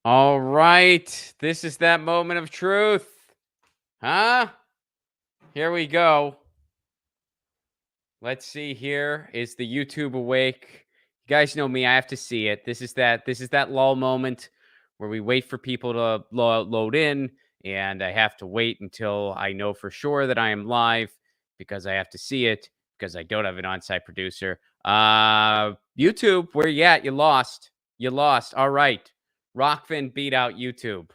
All right. This is that moment of truth. Huh? Here we go. Let's see here. Is the YouTube awake? You guys know me. I have to see it. This is that lull moment where we wait for people to load in, and I have to wait until I know for sure that I am live because I have to see it because I don't have an on-site producer. YouTube, where you at? You lost. You lost. All right. Rockfin beat out YouTube.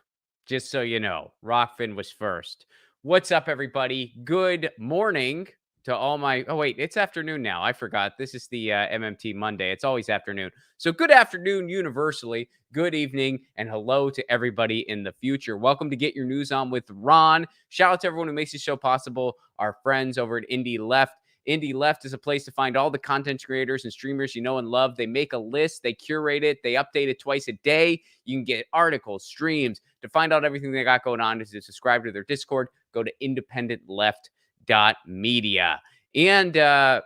Just so you know, Rockfin was first. What's up, everybody? Good morning to all my wait, it's afternoon now. I forgot. This is the MMT Monday. It's always afternoon. So good afternoon universally, good evening, and hello to everybody in the future. Welcome to Get Your News On with Ron. Shout out to everyone who makes this show possible, our friends over at Indie Left. Indie Left is a place to find all the content creators and streamers you know and love. They make a list, they curate it, they update it twice a day. You can get articles, streams. To find out everything they got going on, is to subscribe to their Discord, go to independentleft.media. And for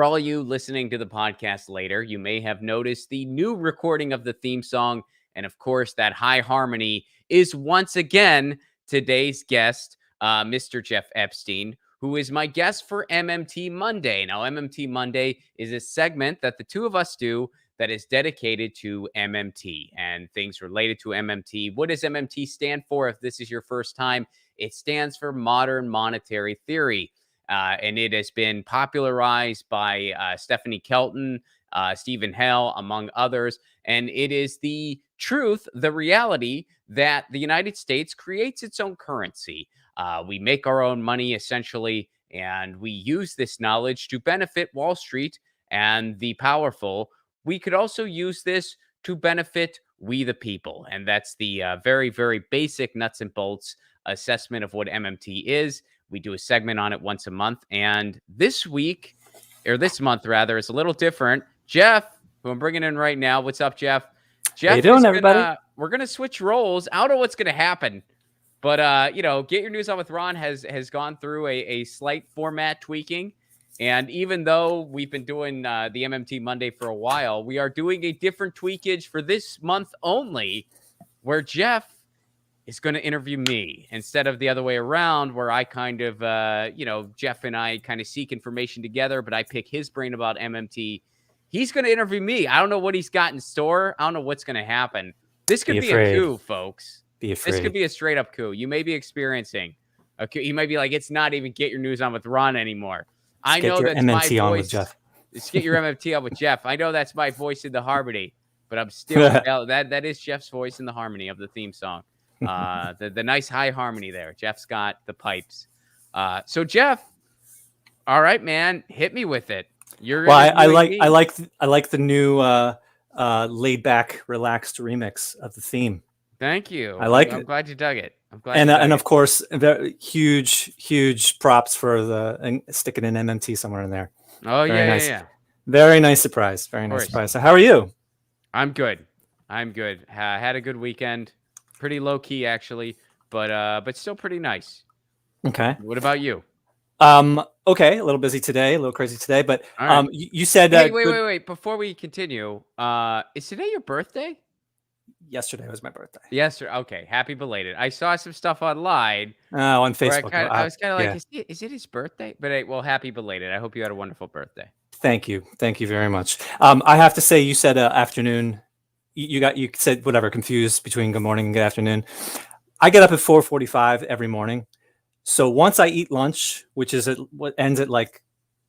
all of you listening to the podcast later, you may have noticed the new recording of the theme song. And of course, that high harmony is once again today's guest, Mr. Jeff Epstein, who is my guest for MMT Monday. Now, MMT Monday is a segment that the two of us do that is dedicated to MMT and things related to MMT. What does MMT stand for? If this is your first time, it stands for Modern Monetary Theory. And it has been popularized by Stephanie Kelton, Stephen Hell, among others. And it is the truth, the reality that the United States creates its own currency. We make our own money, essentially, and we use this knowledge to benefit Wall Street and the powerful. We could also use this to benefit we the people. And that's the very, very basic nuts and bolts assessment of what MMT is. We do a segment on it once a month. And this week, or this month rather, is a little different. Jeff, who I'm bringing in right now. What's up, Jeff? Jeff, how you doing, everybody? We're going to switch roles. I don't know what's going to happen. But, Get Your News On with Ron has gone through a slight format tweaking. And even though we've been doing the MMT Monday for a while, we are doing a different tweakage for this month only, where Jeff is going to interview me instead of the other way around, where I kind of, Jeff and I kind of seek information together, but I pick his brain about MMT. He's going to interview me. I don't know what he's got in store. I don't know what's going to happen. This could be a coup, folks. Be afraid. This could be a straight up coup. You may be experiencing a coup. You might be like, it's not even Get Your News On with Ron anymore. I know that's my voice. On with Jeff. Let's get your MMT on with Jeff. I know that's my voice in the harmony, but I'm still that is Jeff's voice in the harmony of the theme song. The nice high harmony there. Jeff's got the pipes. So Jeff, all right, man, hit me with it. I like the new laid back, relaxed remix of the theme. Thank you. I like it. I'm glad you dug it. I'm glad. And of course, huge props for sticking an MMT somewhere in there. Oh, yeah. Very nice surprise. Very nice surprise. So how are you? I'm good. Had a good weekend. Pretty low key, actually, but still pretty nice. Okay. What about you? Okay, a little busy today, a little crazy today, but right. You said wait. Before we continue, is today your birthday? Yesterday was my birthday. Yesterday. Okay, happy belated. I saw some stuff online. Oh, on Facebook. I was kind of like, is it his birthday? But well, happy belated. I hope you had a wonderful birthday. Thank you very much. I have to say, you said afternoon. You said whatever, confused between good morning and good afternoon. I get up at 4:45 every morning. So once I eat lunch, which is what ends at like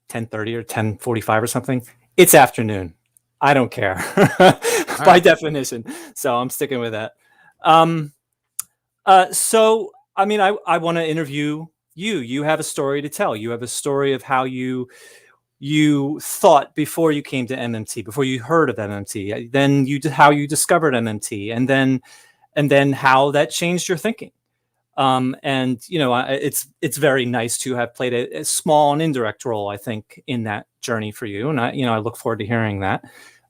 10:30 or 10:45 or something, it's afternoon. I don't care by definition. So I'm sticking with that. So, I mean, I want to interview you. You have a story to tell. You have a story of how you thought before you came to MMT, before you heard of MMT, then how you discovered MMT, and then how that changed your thinking. And it's very nice to have played a small and indirect role, I think, in that journey for you. And I look forward to hearing that.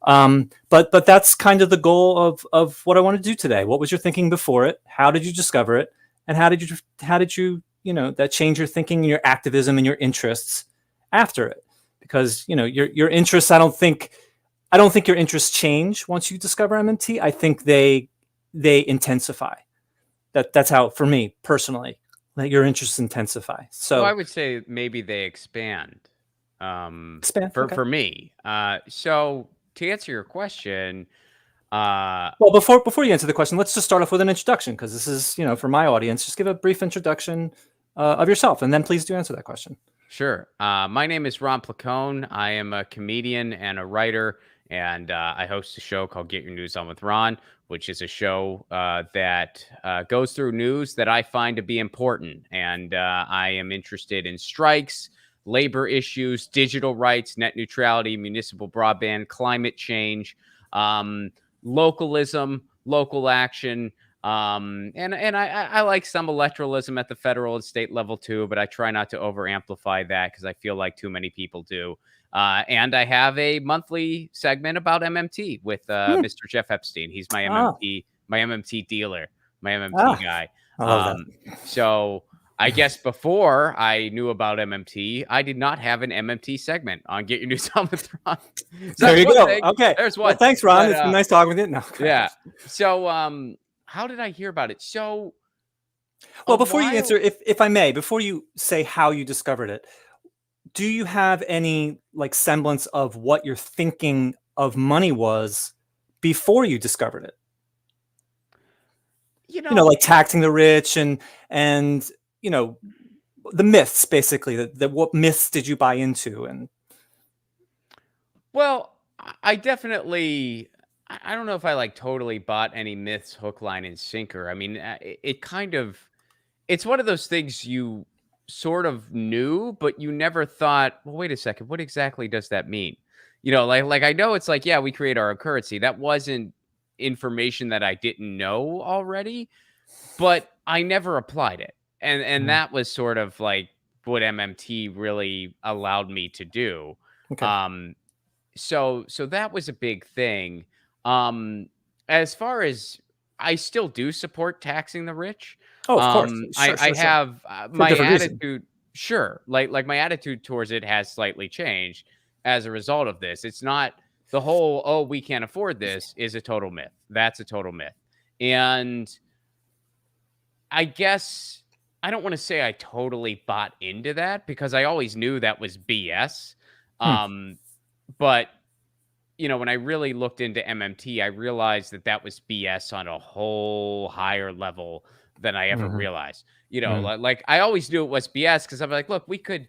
But that's kind of the goal of what I want to do today. What was your thinking before it? How did you discover it? And how did you that change your thinking and your activism and your interests after it? Because, your interests, I don't think your interests change once you discover MMT. I think they they intensify. That's how, for me personally, that your interests intensify. So I would say maybe they expand. expand. Okay. For me. So to answer your question, Well, before you answer the question, let's just start off with an introduction, because this is, for my audience. Just give a brief introduction of yourself, and then please do answer that question. Sure. My name is Ron Placone. I am a comedian and a writer, and I host a show called Get Your News On with Ron, which is a show that goes through news that I find to be important. And I am interested in strikes, labor issues, digital rights, net neutrality, municipal broadband, climate change, localism, local action. And I like some electoralism at the federal and state level too, but I try not to over amplify that because I feel like too many people do. And I have a monthly segment about MMT with Mr. Jeff Epstein. He's my MMT dealer, my MMT guy. I love that. So I guess before I knew about MMT, I did not have an MMT segment on Get Your News On with Ron. So there you go. thing. Okay. There's one. Well, thanks, Ron. It's been nice talking with you. No. Yeah. So how did I hear about it? So well, before you answer, if I may, before you say how you discovered it, do you have any semblance of what your thinking of money was before you discovered it? Like taxing the rich and the myths, basically. What myths did you buy into? And well, I definitely, I don't know if I totally bought any myths, hook, line, and sinker. I mean, it kind of, it's one of those things you sort of knew, but you never thought, well, wait a second, what exactly does that mean? Like I know it's yeah, we create our own currency. That wasn't information that I didn't know already, but I never applied it. And that was sort of what MMT really allowed me to do. okay. So that was a big thing. As far as I still do support taxing the rich. Oh, of course. Sure, I have my attitude. Reason. Sure. Like my attitude towards it has slightly changed as a result of this. It's not the whole, oh, we can't afford this is a total myth. That's a total myth. And I guess I don't want to say I totally bought into that because I always knew that was BS. But when I really looked into MMT, I realized that was BS on a whole higher level than I ever realized. Like I always knew it was BS because I'm like, look, we could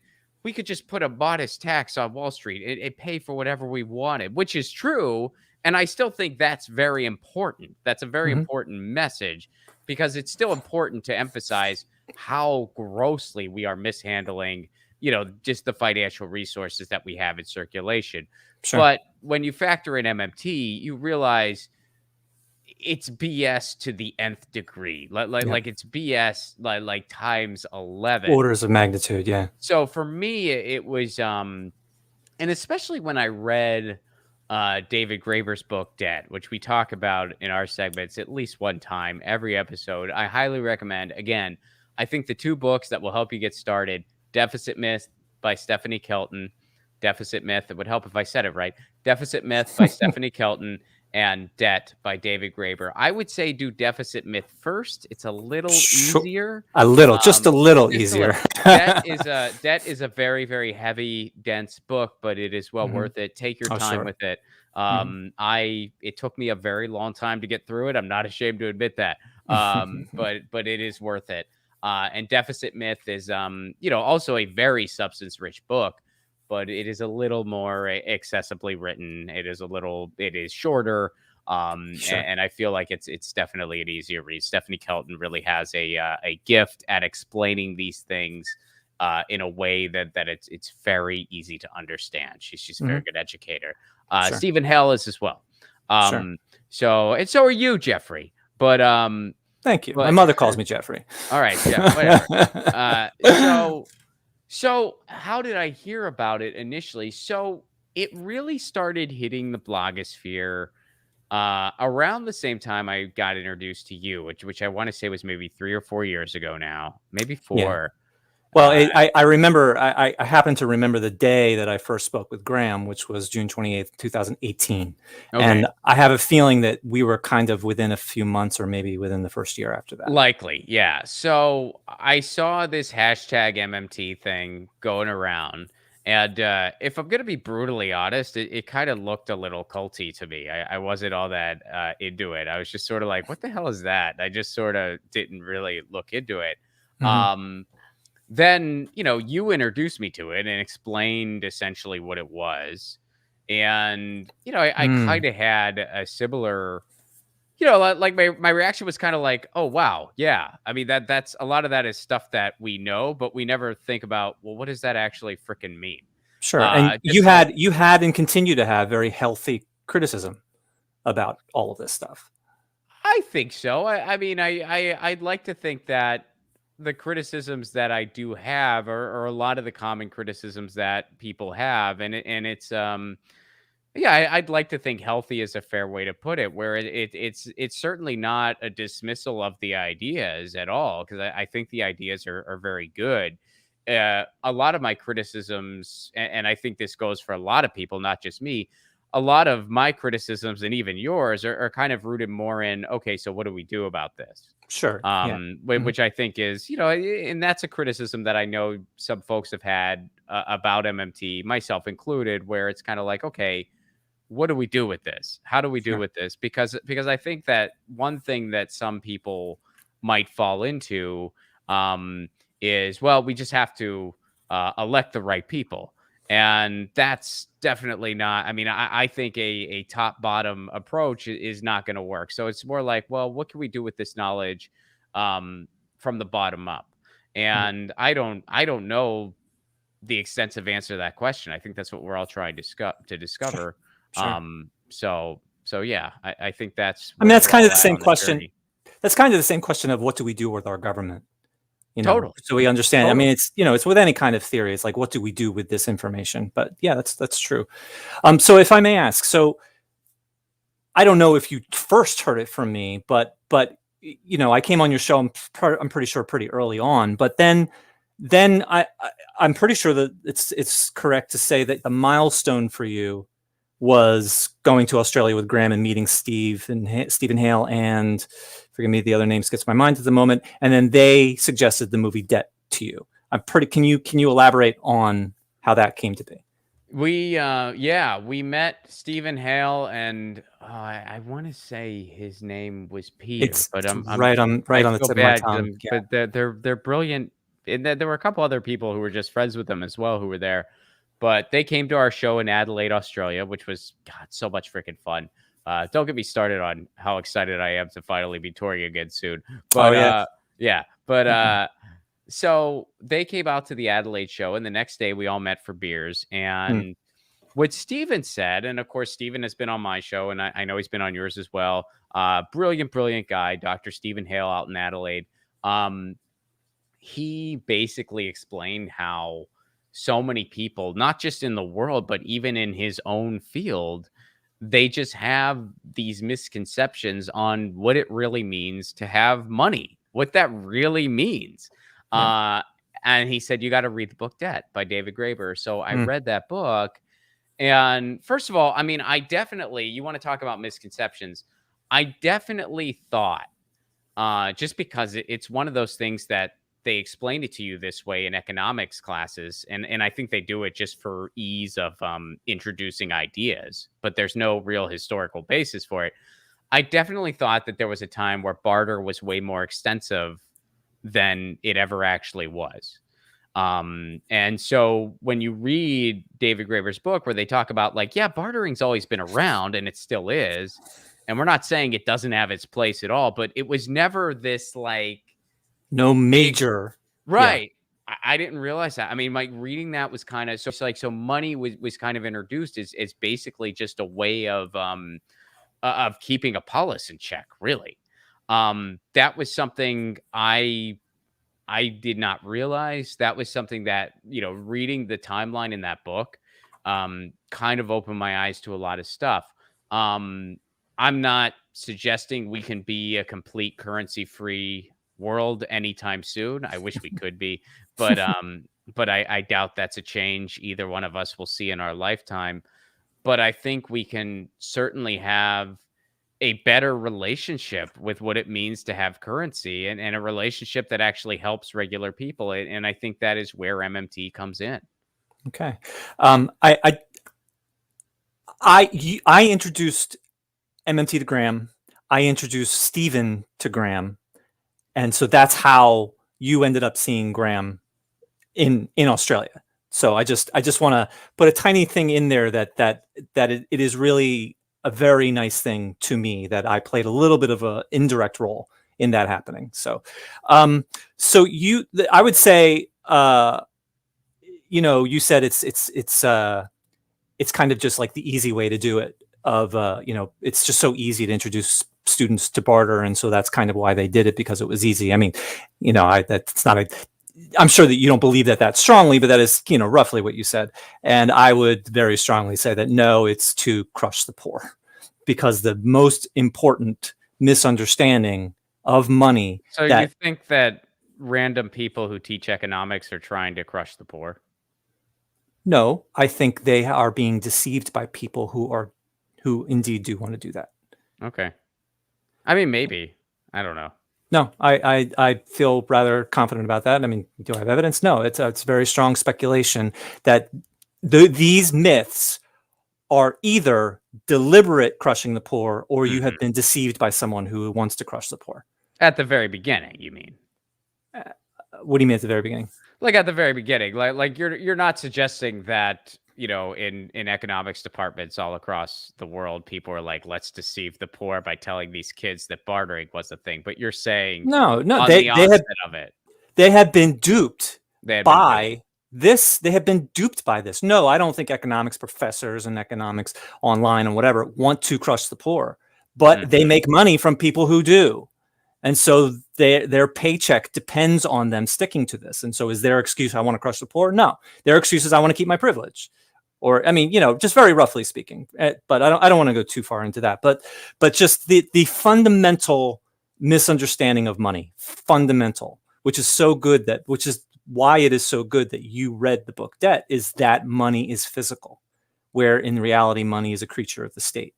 just put a modest tax on Wall Street and pay for whatever we wanted, which is true. And I still think that's very important. That's a very important message because it's still important to emphasize how grossly we are mishandling, just the financial resources that we have in circulation. Sure. But when you factor in MMT, you realize it's BS to the nth degree. Like it's BS like times 11. Orders of magnitude, yeah. So for me, it was and especially when I read David Graeber's book Debt, which we talk about in our segments at least one time every episode. I highly recommend. Again, I think the two books that will help you get started: Deficit Myth by Stephanie Kelton. Deficit Myth. It would help if I said it right. Deficit Myth by Stephanie Kelton and Debt by David Graeber. I would say do Deficit Myth first. It's a little easier. Just a little easier. Debt is a very, very heavy, dense book, but it is well worth it. Take your time with it. It took me a very long time to get through it. I'm not ashamed to admit that. But it is worth it. And Deficit Myth is also a very substance-rich book, but it is a little more accessibly written. It is shorter. And I feel like it's definitely an easier read. Stephanie Kelton really has a gift at explaining these things in a way that it's very easy to understand. She's a very good educator. Stephen Hale is as well. So are you, Jeffrey. But thank you. My mother calls me Jeffrey. All right, Jeff, whatever. So how did I hear about it initially? So it really started hitting the blogosphere around the same time I got introduced to you, which I want to say was maybe 3 or 4 years ago now, maybe 4. Well, I remember, I happen to remember the day that I first spoke with Graham, which was June 28th, 2018. Okay. And I have a feeling that we were kind of within a few months or maybe within the first year after that. Likely, yeah. So I saw this hashtag MMT thing going around. And if I'm going to be brutally honest, it kind of looked a little culty to me. I wasn't all that into it. I was just sort of like, what the hell is that? I just sort of didn't really look into it. Mhm. Then, you introduced me to it and explained essentially what it was. And, I Mm, kind of had a similar like my reaction was kind of like, "Oh, wow. Yeah." I mean, that's a lot of that is stuff that we know, but we never think about, well, what does that actually freaking mean? sure. And Just so you had and continue to have very healthy criticism about all of this stuff. I think so. I mean, I'd like to think that the criticisms that I do have are a lot of the common criticisms that people have, and it's yeah, I'd like to think healthy is a fair way to put it, where it's certainly not a dismissal of the ideas at all, because I think the ideas are very good. A lot of my criticisms, and I think this goes for a lot of people, not just me. A lot of my criticisms and even yours are kind of rooted more in, okay, so what do we do about this? Sure. Yeah. Mhm. Which I think is, and that's a criticism that I know some folks have had about MMT, myself included, where it's kind of like, okay, what do we do with this? How do we do Sure. with this? Because I think that one thing that some people might fall into um, is, well, we just have to elect the right people, and that's definitely not. I mean, I think a top bottom approach is not going to work. So it's more like, well, what can we do with this knowledge um, from the bottom up? Mhm. And I don't know the extensive answer to that question. I think that's what we're all trying to Sure. discover. Sure. So yeah, I think that's I mean, where that's we're kind of all the at same on this question. journey. That's kind of the same question of what do we do with our government? Totally, So we understand. I totally. mean, it's it's with any kind of theory. It's like, what do we do with this information? But yeah, that's true. So if I may ask, so I don't know if you first heard it from me, but I came on your show. I'm pretty sure pretty early on, but then I'm pretty sure that it's correct to say that the milestone for you was going to Australia with Graham and meeting Stephen Hale and forgive me, the other name skips my mind at the moment. And then they suggested the movie Debt to you. Can you elaborate on how that came to be? Yeah, we met Stephen Hale, and I want to say his name was Peter, It's but right I on the feel tip of my bad 'cause tongue. Yeah. but they're brilliant. And there were a couple other people who were just friends with them as well who were there, but they came to our show in Adelaide, Australia, which was, God, so much freaking fun. Don't get me started on how excited I am to finally be touring again soon. Oh But yeah. yeah, but Mhm. so they came out to the Adelaide show, and the next day we all met for beers. Mm. And what Steven said, and of course, Steven has been on my show, and I know he's been on yours as well. Brilliant, brilliant guy, Dr. Stephen Hale out in Adelaide. Um, he basically explained how so many people, not just in the world, but even in his own field, they just have these misconceptions on what it really means to have money, what that really means. Yeah. Uh, and he said, you got to read the book Debt by David Graeber. So I Mm. read that book. And first of all, I mean, you want to talk about misconceptions. I definitely thought just because it's one of those things that they explain it to you this way in economics classes, and I think they do it just for ease of introducing ideas, but there's no real historical basis for it. I definitely thought that there was a time where barter was way more extensive than it ever actually was. And so when you read David Graeber's book, where they talk about, like, yeah, bartering's always been around and it still is. And we're not saying it doesn't have its place at all, but it was never this like No big, major. Yeah. right. I didn't realize that. I mean, like reading that was kind of so it's like so money was kind of introduced as basically just a way of keeping a polis in check, really. That was something I did not realize. That was something that, reading the timeline in that book, kind of opened my eyes to a lot of stuff. Um, I'm not suggesting we can be a complete currency free world anytime soon. I wish we could be, but I doubt that's a change either one of us will see in our lifetime. But I think we can certainly have a better relationship with what it means to have currency, and a relationship that actually helps regular people. And I think that is where MMT comes in. Okay. I introduced MMT to Graham. I introduced Stephen to Graham. And so that's how you ended up seeing Graham in Australia. So I just want to put a tiny thing in there that it is really a very nice thing to me that I played a little bit of an indirect role in that happening. So, I would say, you said it's kind of just like the easy way to do it. It's just so easy to introduce students to barter, and so that's kind of why they did it, because it was easy. I mean, I'm sure that you don't believe that strongly, but that is, roughly what you said. And I would very strongly say that no, it's to crush the poor, because the most important misunderstanding of money. So you think that random people who teach economics are trying to crush the poor? No, I think they are being deceived by people who indeed do want to do that. Okay. I mean, maybe. I don't know. No, I feel rather confident about that. I mean, do I have evidence? No, it's very strong speculation that these myths are either deliberate crushing the poor, or you have been deceived by someone who wants to crush the poor. At the very beginning, you mean? What do you mean at the very beginning? Like at the very beginning, like you're not suggesting that, in economics departments all across the world, people are like, let's deceive the poor by telling these kids that bartering was a thing. But you're saying no, they have been duped by this. They have been duped by this. No, I don't think economics professors and economics online and whatever want to crush the poor, but they make money from people who do. And so their paycheck depends on them sticking to this. And so is their excuse, I want to crush the poor? No, their excuse is, I want to keep my privilege. Or, I mean, just very roughly speaking, but I don't want to go too far into that, but just the fundamental misunderstanding of money, which is why it is so good that you read the book Debt, is that money is physical, where in reality, money is a creature of the state.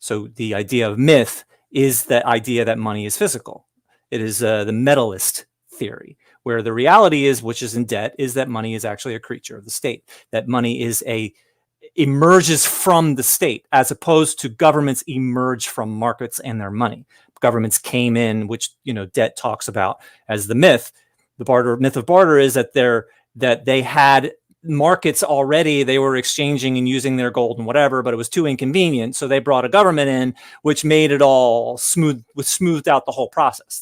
So the idea of myth is the idea that money is physical. It is the metalist theory, where the reality is, which is in Debt, is that money is actually a creature of the state, that money emerges from the state, as opposed to governments emerge from markets and their money. Governments came in, which, Debt talks about as the myth. The myth of barter is that they had markets already. They were exchanging and using their gold and whatever, but it was too inconvenient. So they brought a government in, which made it all smoothed out the whole process.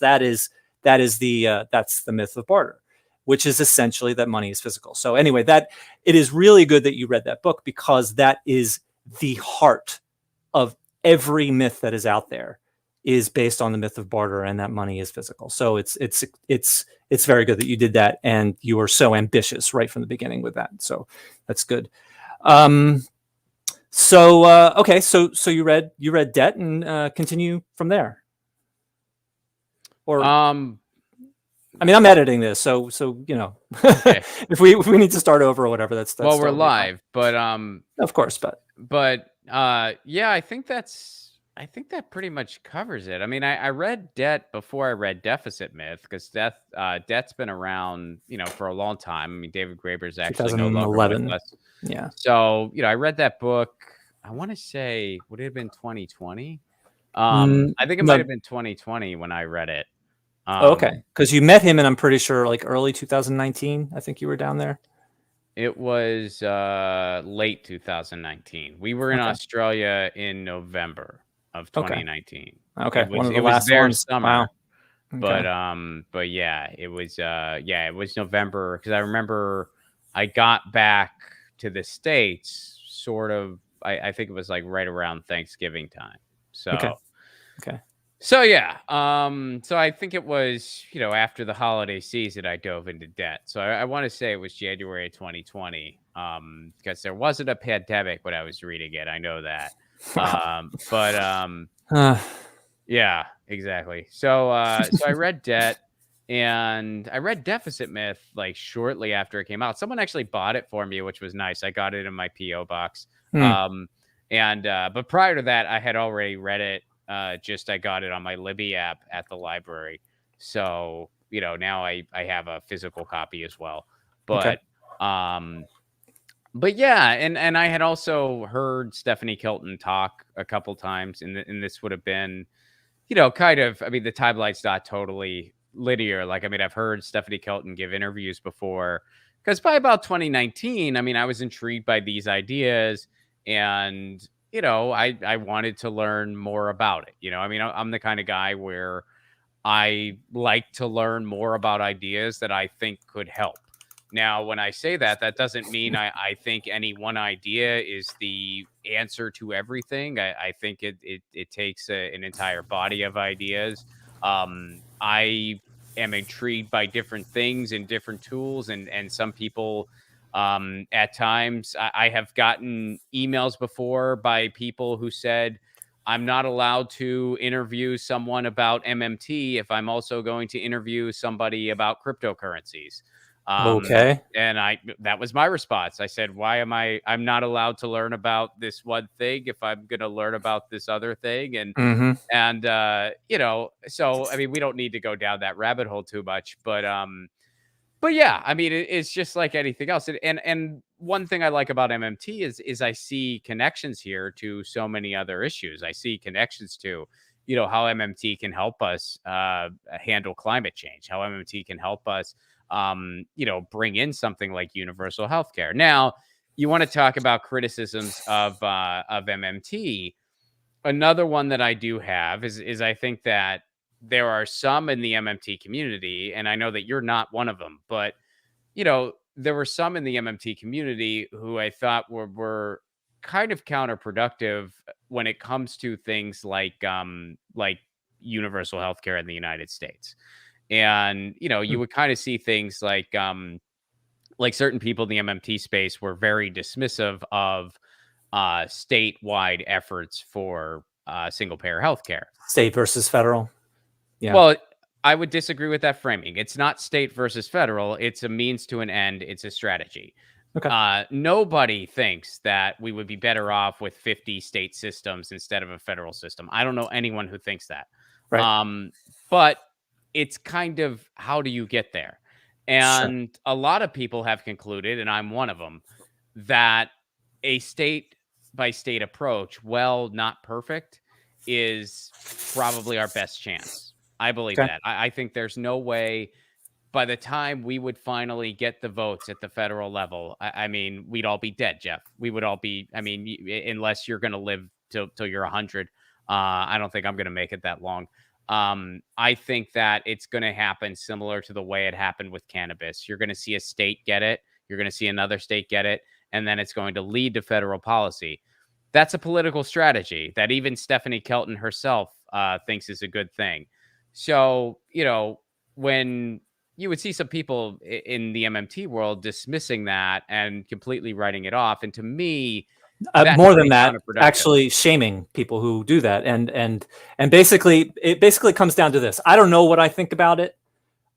That's the myth of barter, which is essentially that money is physical. So anyway, it is really good that you read that book, because that is the heart of every myth that is out there, is based on the myth of barter, and that money is physical. So it's very good that you did that, and you were so ambitious right from the beginning with that. So that's good. Okay, so you read Debt, and continue from there. Or I mean, I'm editing this, so okay. if we need to start over or whatever, that's well, we're live, but of course, but yeah, I think that pretty much covers it. I mean, I read Debt before I read Deficit Myth, because Debt's been around, for a long time. I mean, David Graeber's actually no longer with us. Yeah. So, I read that book, I want to say, would it have been 2020? I think it might have been 2020 when I read it. Okay. Because you met him, and I'm pretty sure like early 2019, I think you were down there. It was late 2019. We were in Australia in November of 2019. Okay. It was their summer. Wow. But yeah, it was November, because I remember I got back to the States sort of, I think it was like right around Thanksgiving time. So okay. So yeah, so I think it was, after the holiday season, I dove into Debt. So I want to say it was January 2020, because there wasn't a pandemic when I was reading it. I know that, yeah, exactly. So I read Debt. and I read Deficit Myth like shortly after it came out. Someone actually bought it for me, which was nice. I got it in my PO box. Hmm. Um, and but prior to that, I had already read it. Just I got it on my Libby app at the library. So now I have a physical copy as well. Okay. Um, but yeah, and I had also heard Stephanie Kelton talk a couple times, and this would have been kind of, I mean, the timeline's not totally linear. Like, I mean, I've heard Stephanie Kelton give interviews before because by about 2019, I mean, I was intrigued by these ideas and, I wanted to learn more about it. I mean, I'm the kind of guy where I like to learn more about ideas that I think could help. Now, when I say that, that doesn't mean I think any one idea is the answer to everything. I think it takes an entire body of ideas. I am intrigued by different things and different tools, and some people, at times, I have gotten emails before by people who said, I'm not allowed to interview someone about MMT if I'm also going to interview somebody about cryptocurrencies. Okay. And that was my response. I said, why am I'm not allowed to learn about this one thing if I'm going to learn about this other thing? Hmm. So I mean, we don't need to go down that rabbit hole too much, but yeah, I mean, it's just like anything else. And one thing I like about MMT is I see connections here to so many other issues. I see connections to, how MMT can help us handle climate change, how MMT can help us, bring in something like universal health care. Now, you want to talk about criticisms of MMT. Another one that I do have is I think that there are some in the MMT community, and I know that you're not one of them, but there were some in the MMT community who I thought were kind of counterproductive when it comes to things like universal healthcare in the United States. And you would kind of see things like certain people in the MMT space were very dismissive of statewide efforts for single payer healthcare. State versus federal. Yeah. Well, I would disagree with that framing. It's not state versus federal. It's a means to an end. It's a strategy. Okay. Nobody thinks that we would be better off with 50 state systems instead of a federal system. I don't know anyone who thinks that. Right. But it's kind of, how do you get there? Sure. And a lot of people have concluded, and I'm one of them, that a state by state approach, well, not perfect, is probably our best chance. I believe Okay. that. I think there's no way by the time we would finally get the votes at the federal level, I mean, we'd all be dead, Jeff. We would all be, I mean, unless you're going to live till you're 100. I don't think I'm going to make it that long. I think that it's going to happen similar to the way it happened with cannabis. You're going to see a state get it. You're going to see another state get it. And then it's going to lead to federal policy. That's a political strategy that even Stephanie Kelton herself thinks is a good thing. So, when you would see some people in the MMT world dismissing that and completely writing it off. And to me, that's More than pretty that, counterproductive. actually shaming people who do that, and basically, it basically comes down to this. I don't know what I think about it.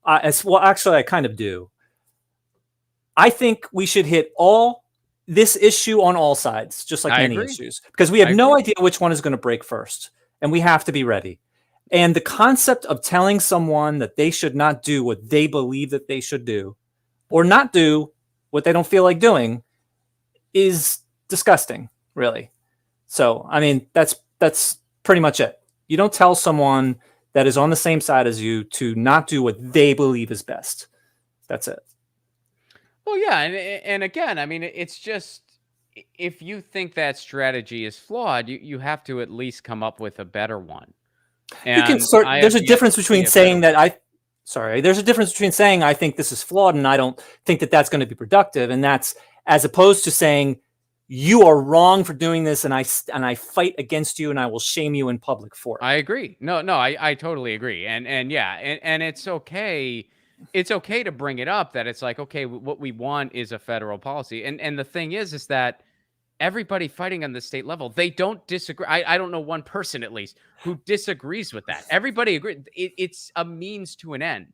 As well, actually, I kind of do. I think we should hit all this issue on all sides, just like I many agree. issues, because we have I no agree. idea which one is going to break first, and we have to be ready. And the concept of telling someone that they should not do what they believe that they should do, or not do what they don't feel like doing, is disgusting, really. So, I mean, that's pretty much it. You don't tell someone that is on the same side as you to not do what they believe is best. That's it. Well, yeah. And again, I mean, it's just, if you think that strategy is flawed, you have to at least come up with a better one. You can And sort. I There's have a yet difference to see between a better saying that one. There's a difference between saying I think this is flawed and I don't think that that's going to be productive, and that's as opposed to saying you are wrong for doing this, and I fight against you, and I will shame you in public for it. I agree. No, I totally agree. And yeah, and it's okay. It's okay to bring it up that it's like, okay, what we want is a federal policy. And the thing is that everybody fighting on the state level, they don't disagree. I don't know one person at least who disagrees with that. Everybody agrees. It's a means to an end.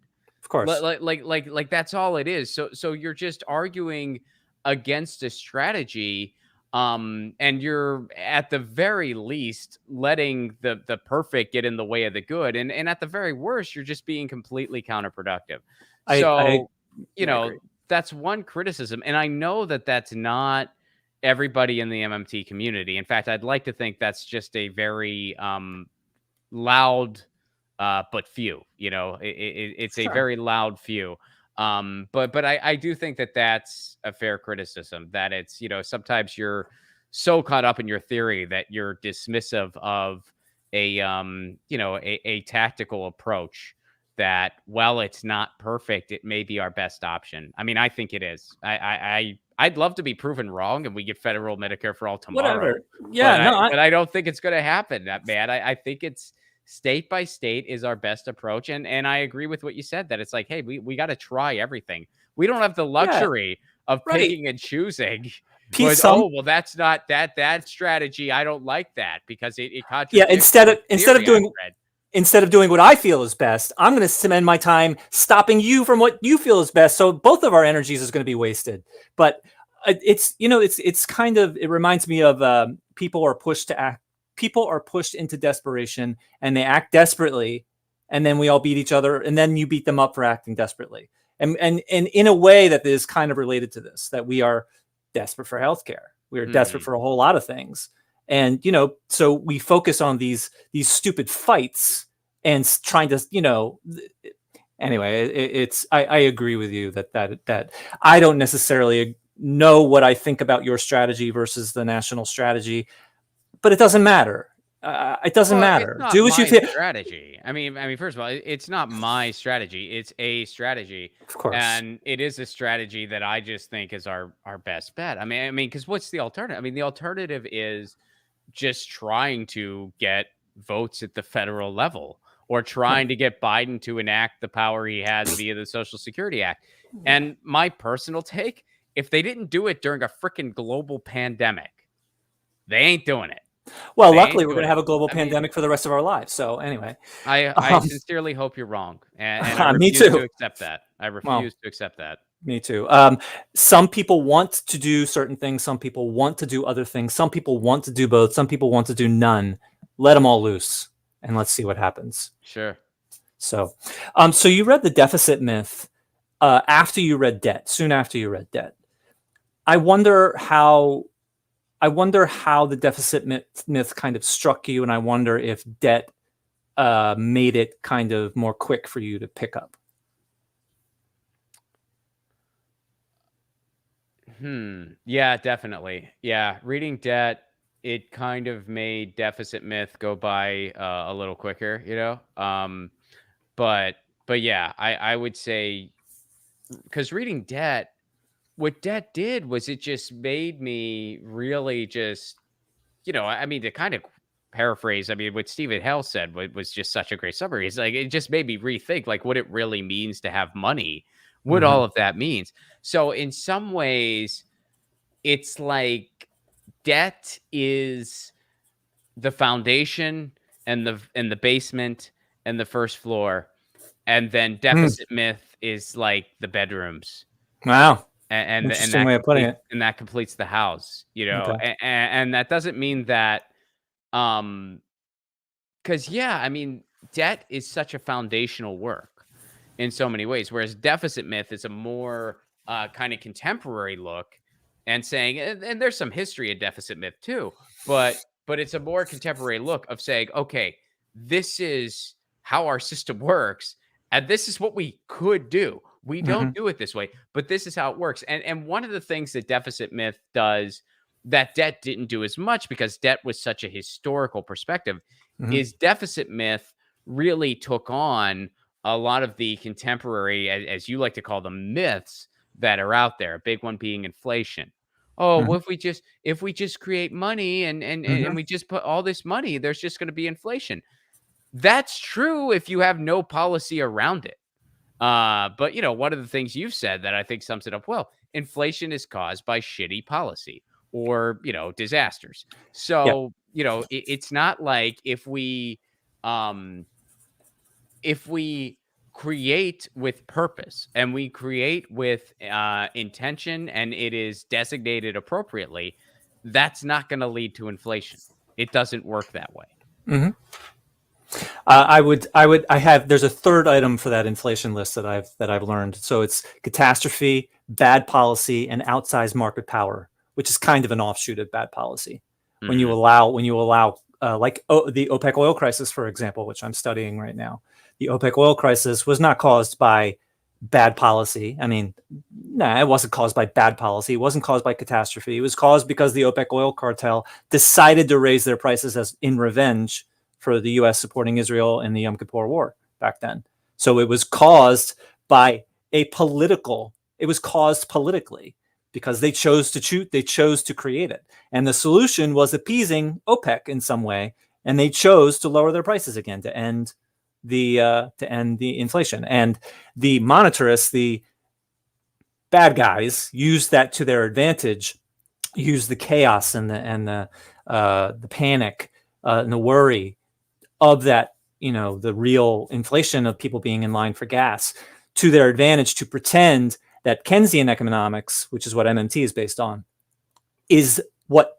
Of course. Like that's all it is. So you're just arguing against a strategy, and you're at the very least letting the perfect get in the way of the good, and at the very worst, you're just being completely counterproductive. I So, you yeah, I agree. know, that's one criticism, and I know that that's not everybody in the MMT community. In fact, I'd like to think that's just a very loud, but few. It's a Sure. very loud few. But I do think that that's a fair criticism. That it's sometimes you're so caught up in your theory that you're dismissive of a tactical approach that, while it's not perfect, it may be our best option. I mean, I think it is. I'd love to be proven wrong and we get federal Medicare for all tomorrow, Whatever. Yeah, no, but I don't think it's going to happen, man. I think it's state by state is our best approach, and I agree with what you said, that it's like, hey, we got to try everything. We don't have the yeah, luxury of right. picking and choosing. Piece Was, some oh, well, that's not that strategy. I don't like that because it yeah, contradicts this theory I've read. instead of doing what I feel is best, I'm going to spend my time stopping you from what you feel is best. So both of our energies is going to be wasted. But it's kind of, it reminds me of people are pushed to act. People are pushed into desperation and they act desperately, and then we all beat each other, and then you beat them up for acting desperately. And in a way that is kind of related to this, that we are desperate for healthcare. We are desperate for a whole lot of things. And, so we focus on these stupid fights and trying to, anyway, I agree with you that I don't necessarily know what I think about your strategy versus the national strategy, but it doesn't matter. It doesn't Well, it's matter. not Do what you my feel. strategy. I mean, first of all, it's not my strategy. It's a strategy, Of course. and it is a strategy that I just think is our best bet. Because what's the alternative? I mean, the alternative is just trying to get votes at the federal level, or Yeah. trying to get Biden to enact the power he has via the Social Security Act. Yeah. And my personal take, if they didn't do it during a freaking global pandemic, they ain't doing it. Well, They luckily, ain't we're going doing to it. have a global I mean, pandemic for the rest of our lives. So anyway, I um, sincerely hope you're wrong, and I me refuse to too. accept that. I Well, refuse to accept that. me too. Some people want to do certain things. Some people want to do other things. Some people want to do both. Some people want to do none. Let them all loose, and let's see what happens. Sure. So, so you read the deficit myth after you read debt. Soon after you read debt, I wonder how. I wonder how the deficit myth kind of struck you, and I wonder if debt made it kind of more quick for you to pick up. Yeah, definitely. Yeah, reading debt, it kind of made deficit myth go by a little quicker, But but yeah, I would say, because reading debt, what debt did was it just made me really just, to kind of paraphrase, what Stephen Hell said was just such a great summary. It's like, it just made me rethink like what it really means to have money, what Mm-hmm. all of that means. So in some ways, it's like debt is the foundation, and the basement and the first floor, and then Mm. deficit myth is like the bedrooms, Wow, and interesting way of putting it. that completes the house, Okay. and that doesn't mean that, because debt is such a foundational work in so many ways, whereas deficit myth is a more kind of contemporary look, and saying, and there's some history of deficit myth too, but it's a more contemporary look of saying, okay, this is how our system works, and this is what we could do. We don't Mm-hmm. do it this way, but this is how it works. And one of the things that deficit myth does that debt didn't do as much, because debt was such a historical perspective, Mm-hmm. is deficit myth really took on a lot of the contemporary, as you like to call them, myths that are out there. A big one being inflation. Oh, Mm-hmm. well, if we just create money, and Mm-hmm. we just put all this money, there's just going to be inflation. That's true if you have no policy around it. But one of the things you've said that I think sums it up well: inflation is caused by shitty policy, or disasters. Yeah. So it's not like if we create with purpose and we create with intention and it is designated appropriately, that's not going to lead to inflation. It doesn't work that way. Mhm. There's a third item for that inflation list that I've learned. So it's catastrophe, bad policy, and outsized market power, which is kind of an offshoot of bad policy. When you allow, the OPEC oil crisis, for example, which I'm studying right now, the OPEC oil crisis was not caused by bad policy. I mean, it wasn't caused by bad policy. It wasn't caused by catastrophe. It was caused because the OPEC oil cartel decided to raise their prices as in revenge for the U.S. supporting Israel in the Yom Kippur War back then. So it was caused by it was caused politically because they chose to create it. And the solution was appeasing OPEC in some way. And they chose to lower their prices again to end the inflation. And the monetarists, the bad guys, used that to their advantage, used the chaos and the panic and the worry of that, the real inflation of people being in line for gas to their advantage to pretend that Keynesian economics, which is what MMT is based on, is what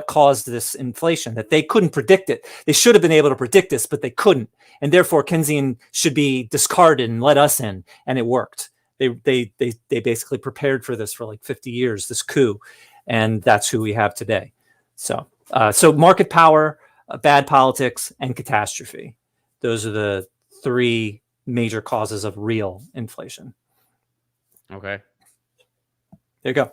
caused this inflation, that they couldn't predict it. They should have been able to predict this, but they couldn't. And therefore Keynesian should be discarded and let us in. And it worked. They basically prepared for this for like 50 years, this coup. And that's who we have today. So market power, bad politics, and catastrophe. Those are the three major causes of real inflation. Okay. There you go.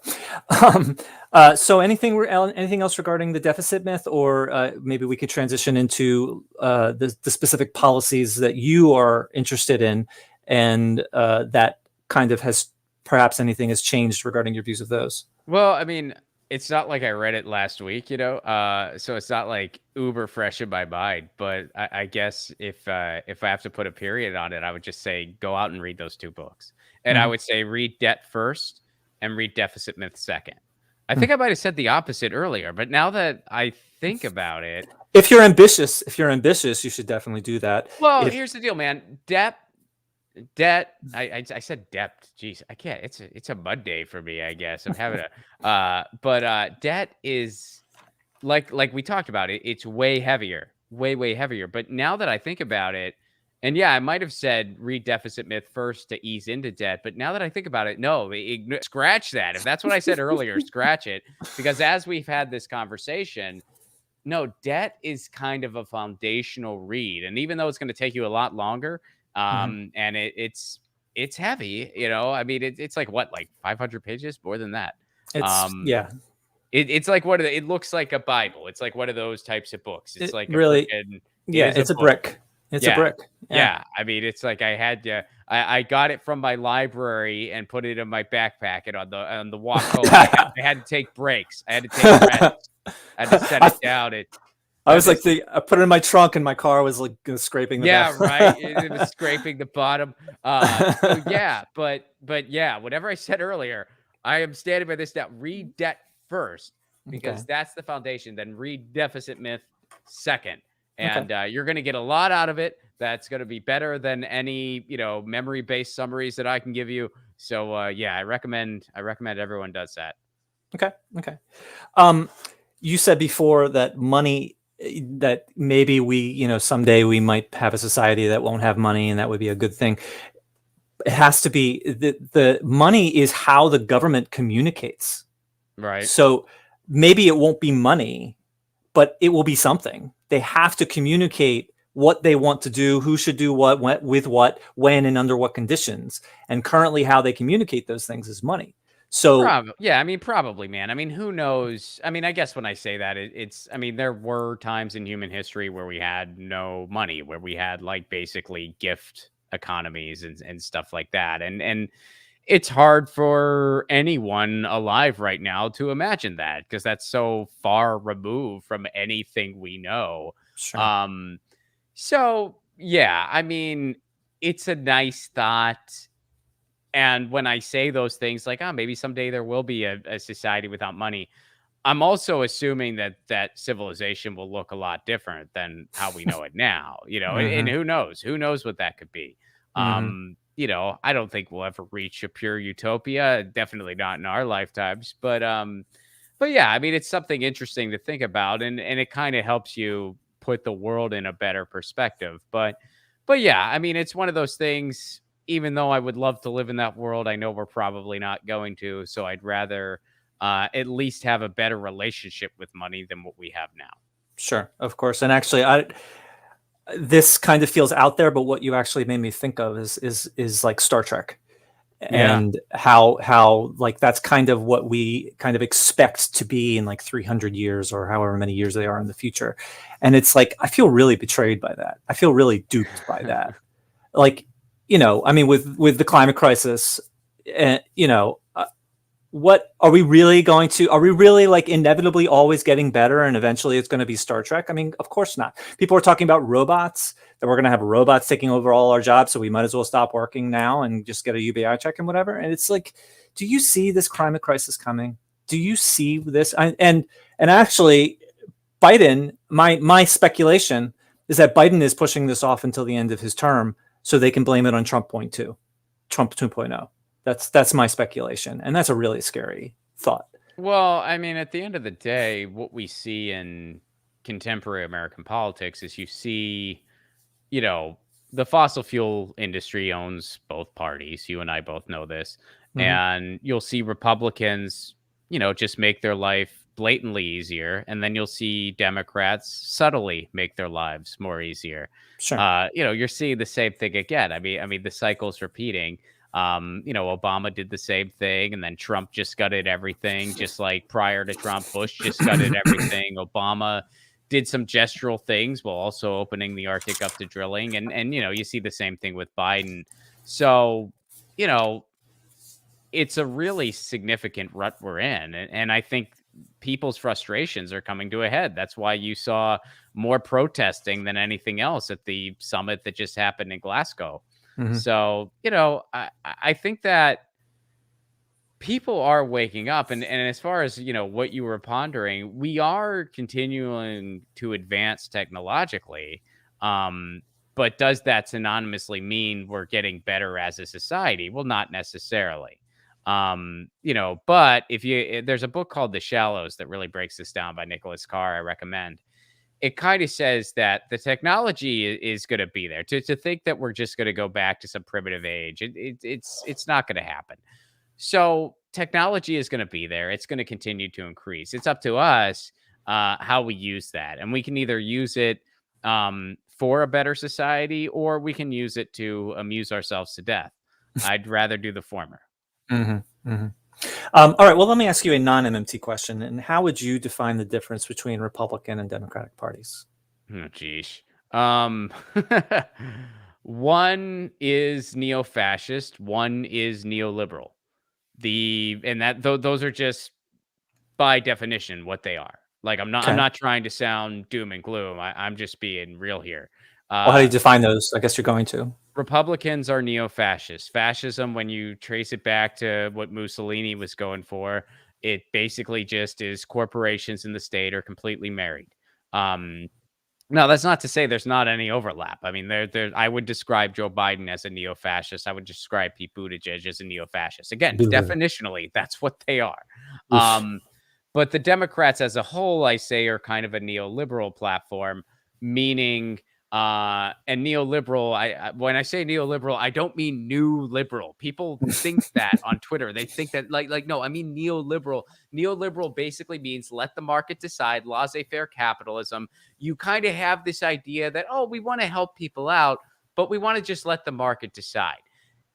So anything else regarding the deficit myth, or maybe we could transition into the specific policies that you are interested in, and that kind of perhaps anything has changed regarding your views of those. Well, I mean, it's not like I read it last week, so it's not like uber fresh in my mind. But I guess if I have to put a period on it, I would just say go out and read those two books. And I would say read Debt first and read Deficit Myth second. I think I might have said the opposite earlier, but now that I think about it, if you're ambitious, you should definitely do that. Well, here's the deal, man. Debt. I said depth. Jeez, I can't. It's a Monday for me, I guess. I'm having but debt is like we talked about it. It's way heavier, way heavier. But now that I think about it, and yeah, I might have said read Deficit Myth first to ease into debt. But now that I think about it, no, scratch that. If that's what I said earlier, scratch it. Because as we've had this conversation, no, debt is kind of a foundational read. And even though it's going to take you a lot longer, and it's heavy, I mean, it's like what, like 500 pages, more than that. It's like it looks like a Bible. It's like one of those types of books. It's like really, it's a brick. It's a brick. Yeah. I mean, it's like I got it from my library and put it in my backpack, and on the walk home, I had to take breaks. I had to take breaths. I had to set it down. I was like, I put it in my trunk, and my car was like scraping the bottom. Right. It was scraping the bottom. So yeah, but yeah, whatever I said earlier, I am standing by this now. Read Debt first, because that's the foundation. Then read Deficit Myth second, and you're going to get a lot out of it. That's going to be better than any memory-based summaries that I can give you. So yeah, I recommend everyone does that. Okay. You said before that that maybe we, someday we might have a society that won't have money, and that would be a good thing. It has to be the money is how the government communicates. Right. So maybe it won't be money, but it will be something. They have to communicate what they want to do, who should do what, with what, when, and under what conditions. And currently how they communicate those things is money. So probably, man. I mean, who knows? I mean, I guess when I say that, there were times in human history where we had no money, where we had like basically gift economies and stuff like that. And it's hard for anyone alive right now to imagine that, because that's so far removed from anything we know. Sure. So yeah, I mean, it's a nice thought. And when I say those things like, maybe someday there will be a society without money, I'm also assuming that civilization will look a lot different than how we know it now, and who knows what that could be. You know, I don't think we'll ever reach a pure utopia, definitely not in our lifetimes, but yeah, I mean, it's something interesting to think about, and it kind of helps you put the world in a better perspective. But yeah, I mean, it's one of those things. Even though I would love to live in that world, I know we're probably not going to. So I'd rather at least have a better relationship with money than what we have now. Sure, of course. And actually, this kind of feels out there, but what you actually made me think of is like Star Trek, Yeah. and how like that's kind of what we kind of expect to be in like 300 years or however many years they are in the future. And it's like I feel really betrayed by that. I feel really duped by that. Like, I mean, with the climate crisis, you know, what are we really going to? Are we really like inevitably always getting better, and eventually it's going to be Star Trek? I mean, of course not. People are talking about robots, that we're going to have robots taking over all our jobs, so we might as well stop working now and just get a UBI check and whatever. And it's like, do you see this climate crisis coming? Do you see this? And actually, Biden, my speculation is that Biden is pushing this off until the end of his term, so they can blame it on Trump 2.2, Trump 2.0. That's my speculation, and that's a really scary thought. Well, I mean, at the end of the day, what we see in contemporary American politics is you see, you know, the fossil fuel industry owns both parties. You and I both know this. Mm-hmm. And you'll see Republicans, just make their life blatantly easier. And then you'll see Democrats subtly make their lives more easier. Sure. You're seeing the same thing again. I mean, the cycle's repeating. Obama did the same thing, and then Trump just gutted everything, just like prior to Trump, Bush just gutted everything. Obama did some gestural things while also opening the Arctic up to drilling. And you see the same thing with Biden. So, you know, it's a really significant rut we're in. And I think people's frustrations are coming to a head. That's why you saw more protesting than anything else at the summit that just happened in Glasgow. Mm-hmm. So, I think that people are waking up, and as far as what you were pondering, we are continuing to advance technologically, but does that synonymously mean we're getting better as a society? Well, not necessarily. But there's a book called The Shallows that really breaks this down by Nicholas Carr. I recommend. It kind of says that the technology is going to be there. To think that we're just going to go back to some primitive age, it's not going to happen. So technology is going to be there. It's going to continue to increase. It's up to us how we use that. And we can either use it for a better society, or we can use it to amuse ourselves to death. I'd rather do the former. Mm-hmm. Mm-hmm. All right. Well, let me ask you a non-MMT question. And how would you define the difference between Republican and Democratic parties? Oh, geez. One is neo-fascist. One is neoliberal. Those are just by definition what they are. Like I'm Okay. not trying to sound doom and gloom. I'm just being real here. Well, how do you define those? I guess you're going to. Republicans are neo-fascist. Fascism, when you trace it back to what Mussolini was going for, it basically just is corporations in the state are completely married. Now, that's not to say there's not any overlap. I mean, I would describe Joe Biden as a neo-fascist. I would describe Pete Buttigieg as a neo-fascist. Again, definitionally, that's what they are. But the Democrats as a whole, I say, are kind of a neoliberal platform, meaning and neoliberal. When I say neoliberal, I don't mean new liberal. People think that on Twitter. They think that like no, I mean neoliberal. Neoliberal basically means let the market decide, laissez-faire capitalism. You kind of have this idea that, oh, we want to help people out, but we want to just let the market decide.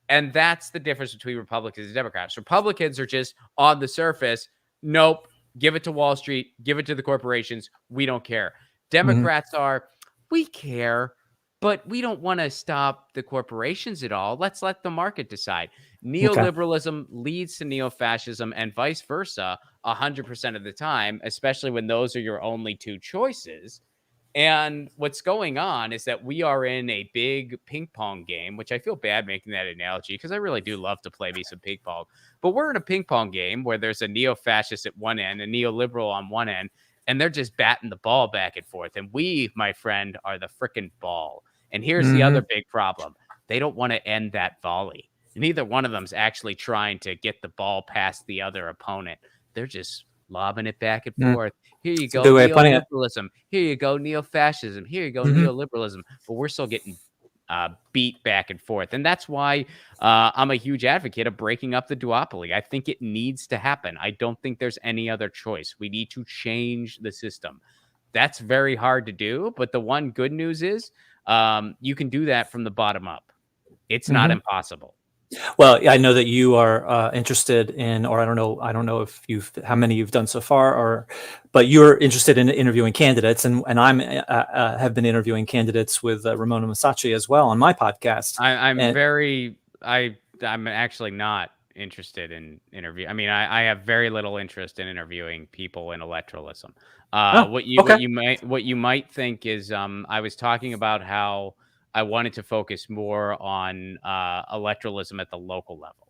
And that's the difference between Republicans and Democrats. Republicans are just on the surface. Nope. Give it to Wall Street. Give it to the corporations. We don't care. Democrats are, we care, but we don't want to stop the corporations at all. Let's let the market decide. Neoliberalism leads to neo-fascism and vice versa 100% of the time, especially when those are your only two choices. And what's going on is that we are in a big ping pong game, which I feel bad making that analogy because I really do love to play me some ping pong. But we're in a ping pong game where there's a neo-fascist at one end, a neoliberal on one end, and they're just batting the ball back and forth. And we, my friend, are the frickin' ball. And here's the other big problem. They don't want to end that volley. Neither one of them's actually trying to get the ball past the other opponent. They're just lobbing it back and Mm, forth. Here you it's a go, good way of putting it. neoliberalism. Here you go, neo-fascism. Here you go, Hmm. neoliberalism. But we're still getting beat back and forth. And that's why I'm a huge advocate of breaking up the duopoly. I think it needs to happen. I don't think there's any other choice. We need to change the system. That's very hard to do. But the one good news is you can do that from the bottom up. It's not impossible. Well, I know that you are interested in, or I don't know if how many you've done so far, but you're interested in interviewing candidates, and I'm have been interviewing candidates with Ramona Masacci as well on my podcast. I'm actually not interested in interview. I mean, I have very little interest in interviewing people in electoralism. What you might think is I was talking about how I wanted to focus more on electoralism at the local level.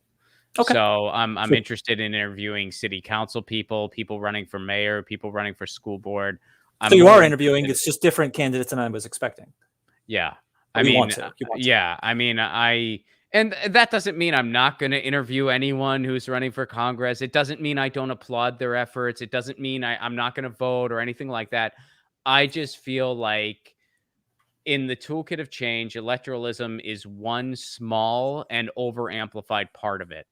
Okay. So I'm interested in interviewing city council people running for mayor, people running for school board. So you are interviewing. It's just different candidates than I was expecting. Yeah. And that doesn't mean I'm not going to interview anyone who's running for Congress. It doesn't mean I don't applaud their efforts. It doesn't mean I'm not going to vote or anything like that. I just feel like in the toolkit of change, electoralism is one small and over-amplified part of it.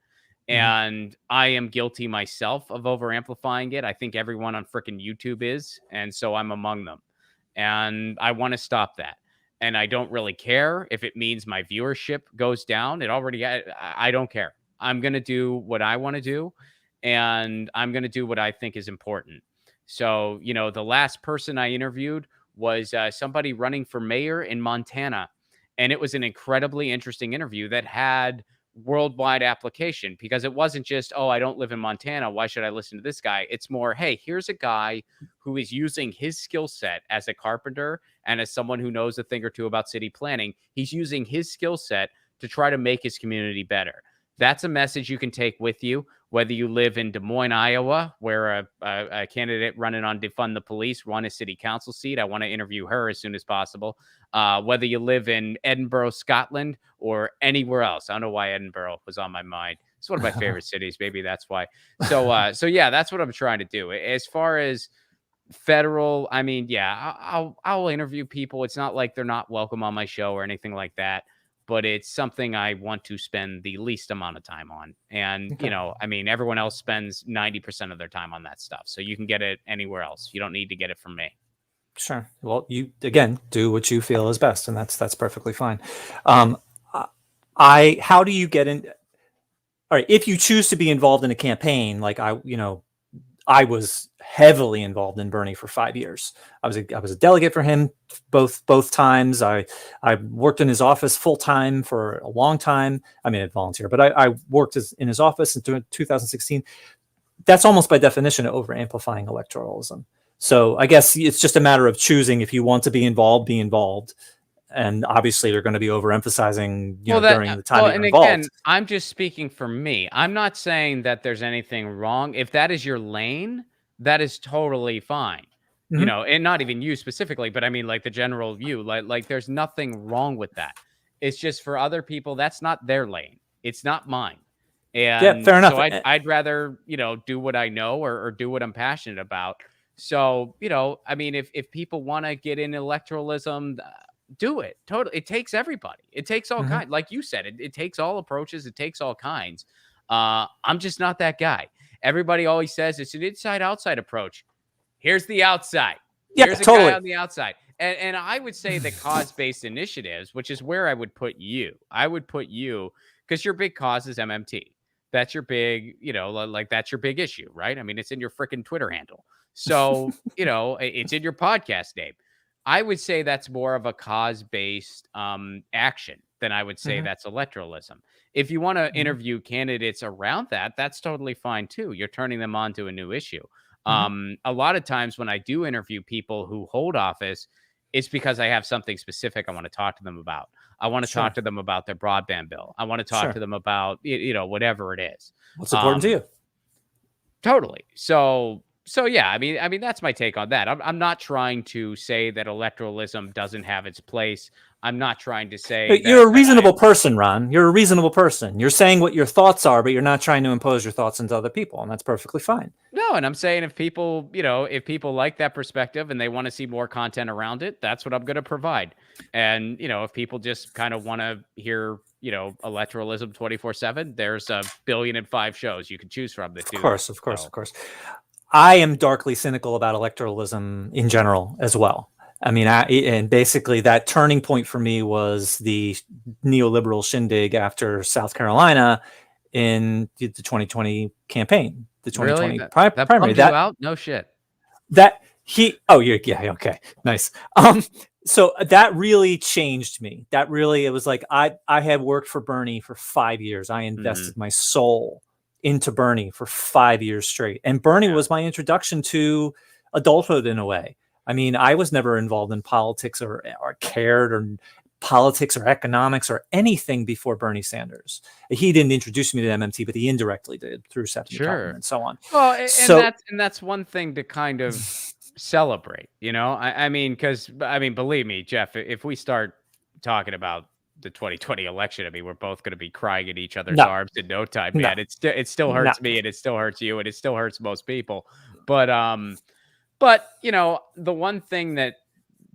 And I am guilty myself of over-amplifying it. I think everyone on frickin' YouTube is, and so I'm among them. And I want to stop that. And I don't really care if it means my viewership goes down. I don't care. I'm going to do what I want to do, and I'm going to do what I think is important. So, the last person I interviewed was somebody running for mayor in Montana. And it was an incredibly interesting interview that had worldwide application, because it wasn't just, I don't live in Montana, why should I listen to this guy? It's more, hey, here's a guy who is using his skill set as a carpenter and as someone who knows a thing or two about city planning. He's using his skill set to try to make his community better. That's a message you can take with you, whether you live in Des Moines, Iowa, where a candidate running on defund the police won a city council seat. I want to interview her as soon as possible. Whether you live in Edinburgh, Scotland, or anywhere else. I don't know why Edinburgh was on my mind. It's one of my favorite cities. Maybe that's why. So yeah, that's what I'm trying to do. As far as federal, I mean, yeah, I'll interview people. It's not like they're not welcome on my show or anything like that. But it's something I want to spend the least amount of time on. And, I mean, everyone else spends 90% of their time on that stuff. So you can get it anywhere else. You don't need to get it from me. Sure. Well, you, again, do what you feel is best. And that's perfectly fine. How do you get in? All right. If you choose to be involved in a campaign, like I was heavily involved in Bernie for 5 years. I was a delegate for him both times. I worked in his office full time for a long time. I mean, I volunteer, but I worked in his office in 2016. That's almost by definition over amplifying electoralism. So I guess it's just a matter of choosing if you want to be involved, and obviously they're going to be overemphasizing, during the time you're involved. Again, I'm just speaking for me. I'm not saying that there's anything wrong. If that is your lane, that is totally fine. And not even you specifically, but I mean, like the general view, like there's nothing wrong with that. It's just for other people, that's not their lane. It's not mine. And yeah, fair enough. So I'd rather, do what I know or do what I'm passionate about. So, I mean, if people want to get in electoralism, do it. Totally. It takes everybody. It takes all kinds. Like you said, it takes all approaches. It takes all kinds. I'm just not that guy. Everybody always says it's an inside-outside approach. Here's the outside. Here's a guy on the outside. And I would say the cause-based initiatives, which is where I would put you. I would put you because your big cause is MMT. That's your big, like that's your big issue, right? I mean, it's in your freaking Twitter handle. So, it's in your podcast name. I would say that's more of a cause-based action than I would say that's electoralism. If you want to interview candidates around that, that's totally fine too. You're turning them on to a new issue. A lot of times when I do interview people who hold office, it's because I have something specific I want to talk to them about. I want to talk to them about their broadband bill. I want to talk to them about, whatever it is. What's important to you. Totally. So So yeah, I mean that's my take on that. I'm not trying to say that electoralism doesn't have its place. I'm not trying to say You're a that I reasonable person, Ron. You're a reasonable person. You're saying what your thoughts are, but you're not trying to impose your thoughts into other people, and that's perfectly fine. no, and I'm saying if people, you know, if people like that perspective and they want to see more content around it, that's what I'm going to provide. And, you know, if people just kind of want to hear, you know, electoralism 24/7, there's a billion and five shows you can choose from that Of do that. course, of course, So, of course. I am darkly cynical about electoralism in general as well. I mean, and basically that turning point for me was the neoliberal shindig after South Carolina in the 2020 campaign, the really? 2020 That primary. bummed you out? No shit. Oh, yeah, okay, nice. So that really changed me. It was like I had worked for Bernie for 5 years. I Mhm. invested my soul into Bernie for 5 years straight, and Bernie Yeah. was my introduction to adulthood in a way. I mean, I was never involved in politics or cared or politics or economics or anything before Bernie Sanders. He didn't introduce me to MMT, but he indirectly did through Stephanie Kelton Sure. and so on. Well, So and that's one thing to kind of celebrate, you know? I mean, because I mean, believe me, Jeff, if we start talking about the 2020 election, I mean, we're both going to be crying in each other's no, arms in no time, no, man. It still no. hurts me, and it still hurts you, and it still hurts most people. But you know, the one thing that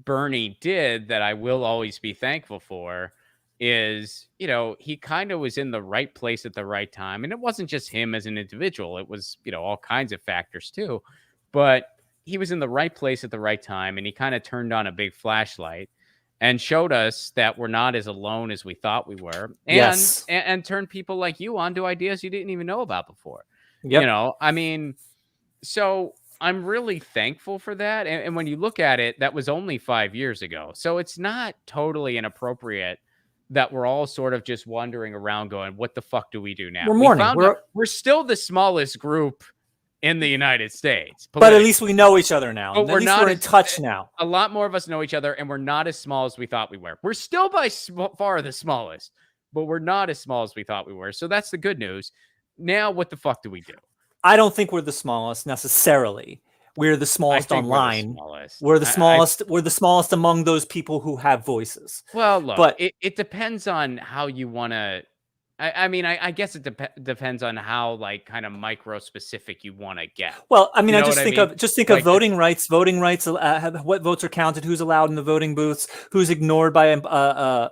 Bernie did that I will always be thankful for is, you know, he kind of was in the right place at the right time. And it wasn't just him as an individual, it was, you know, all kinds of factors too. But he was in the right place at the right time and he kind of turned on a big flashlight and showed us that we're not as alone as we thought we were Yes. and turned people like you on to ideas you didn't even know about before. You Yep. know, I mean, so I'm really thankful for that. And when you look at it, that was only 5 years ago. So it's not totally inappropriate that we're all sort of just wandering around going, what the fuck do we do now? We're We mourning. found out we're still the smallest group in the United States But at politically, least we know each other now. but At we're least not we're in as touch now. a lot more of us know each other and we're not as small as we thought we were. We're still by far the smallest, but we're not as small as we thought we were. So that's the good news. Now, what the fuck do we do? I don't think we're the smallest necessarily. We're the I smallest think we're the online. smallest. We're the I smallest. We're the smallest among those people who have voices. Well, look, But it depends on how you wanna I mean, I guess it depends on how, like, kinda micro specific you wanna get. well, I mean, You I know what I mean? just think of Like, the voting rights. Voting rights. What votes are counted? Who's allowed in the voting booths? Who's ignored by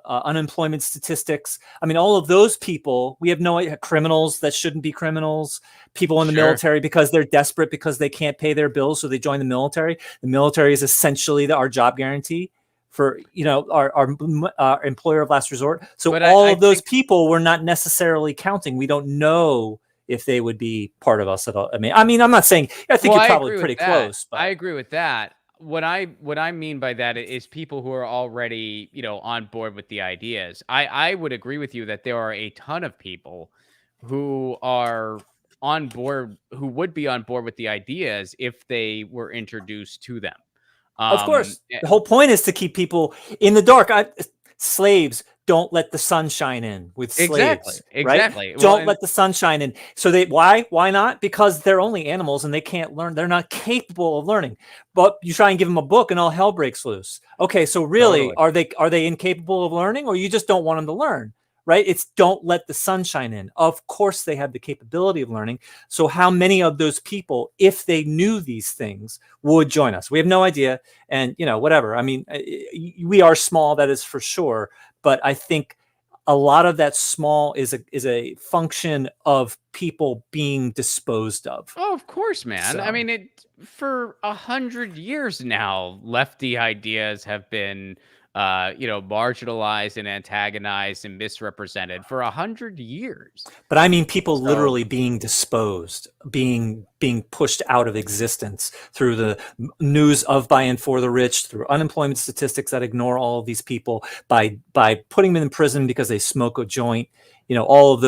unemployment statistics? I mean, all of those people. We have no idea. Criminals that shouldn't be criminals. People in the Sure. military because they're desperate because they can't pay their bills, so they join the military. The military is essentially our job guarantee for our employer of last resort. So But all I of those think people we're not necessarily counting. We don't know if they would be part of us at all. I mean, I'm not saying. I think well, you're I probably agree with pretty that. close, I but agree with that. What I mean by that is people who are already, you know, on board with the ideas. I would agree with you that there are a ton of people who are on board who would be on board with the ideas if they were introduced to them. of Um course, the whole point is to keep people in the dark. Slaves don't let the sun shine in with Exactly, slaves, right? exactly. Well, Don't and let the sun shine in. So why not? Because they're only animals and they can't learn. They're not capable of learning. But you try and give them a book and all hell breaks loose. Okay, so really, totally. are they incapable of learning, or you just don't want them to learn? Right? It's don't let the sun shine in. Of course, they have the capability of learning. So, how many of those people, if they knew these things, would join us? We have no idea. And, whatever. I mean, we are small, that is for sure. But I think a lot of that small is a function of people being disposed of. Oh, of course, man. I So, mean, it for 100 years now, lefty ideas have been, you know, marginalized and antagonized and misrepresented for 100 years. but I mean people So literally being disposed, being pushed out of existence through the news of by and for the rich, through unemployment statistics that ignore all of these people, by putting them in prison because they smoke a joint, sure, all of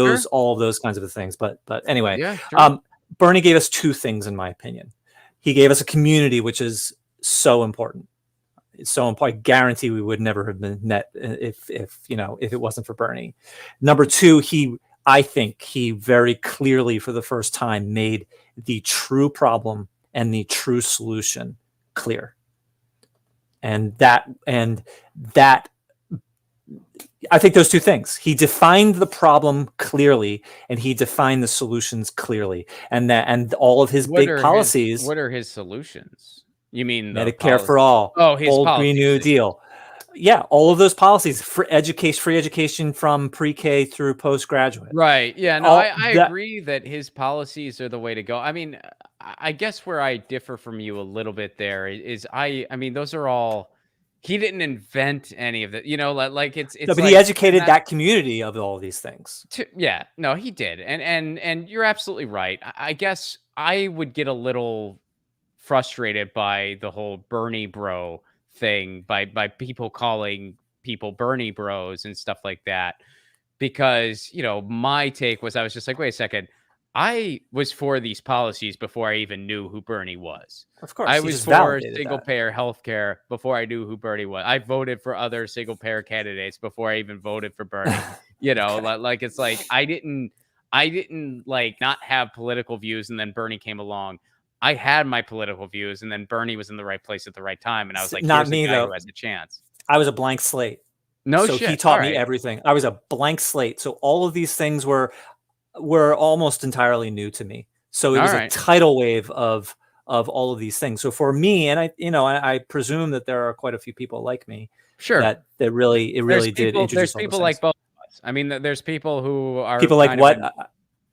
those kinds of things. But anyway, yeah, sure. Bernie gave us two things, in my opinion. He gave us a community, which is so important. It's so important. I guarantee we would never have been met if it wasn't for Bernie. Number two, I think he very clearly, for the first time, made the true problem and the true solution clear. And that I think those two things. He defined the problem clearly, and he defined the solutions clearly, and all of his big policies. What are his solutions? You mean the Medicare for all? Oh, his Bold policies. Green New Deal. Yeah, all of those policies for free education from pre-K through postgraduate. Right. Yeah. No, I agree that his policies are the way to go. I mean, I guess where I differ from you a little bit there is I mean, those are all. He didn't invent any of it, like it's No, but like, he educated that community of all these things. Yeah, no, he did, and you're absolutely right. I guess I would get a little frustrated by the whole Bernie bro thing, by people calling people Bernie bros and stuff like that, because my take was, I was just like, wait a second, I was for these policies before I even knew who Bernie was. Of course, I was for single payer healthcare before I knew who Bernie was. I voted for other single payer candidates before I even voted for Bernie. Like it's like I didn't like not have political views, and then Bernie came along. I had my political views, and then Bernie was in the right place at the right time, and I was like, not here's me a guy though. who has a chance. I was a blank slate. No so shit. He taught me everything. I was a blank slate. So all of these things were almost entirely new to me. So it was a tidal wave of all of these things. So for me, and I presume that there are quite a few people like me. Sure. That really did introduce. There's people like both of us. I mean, there's people who are people like what?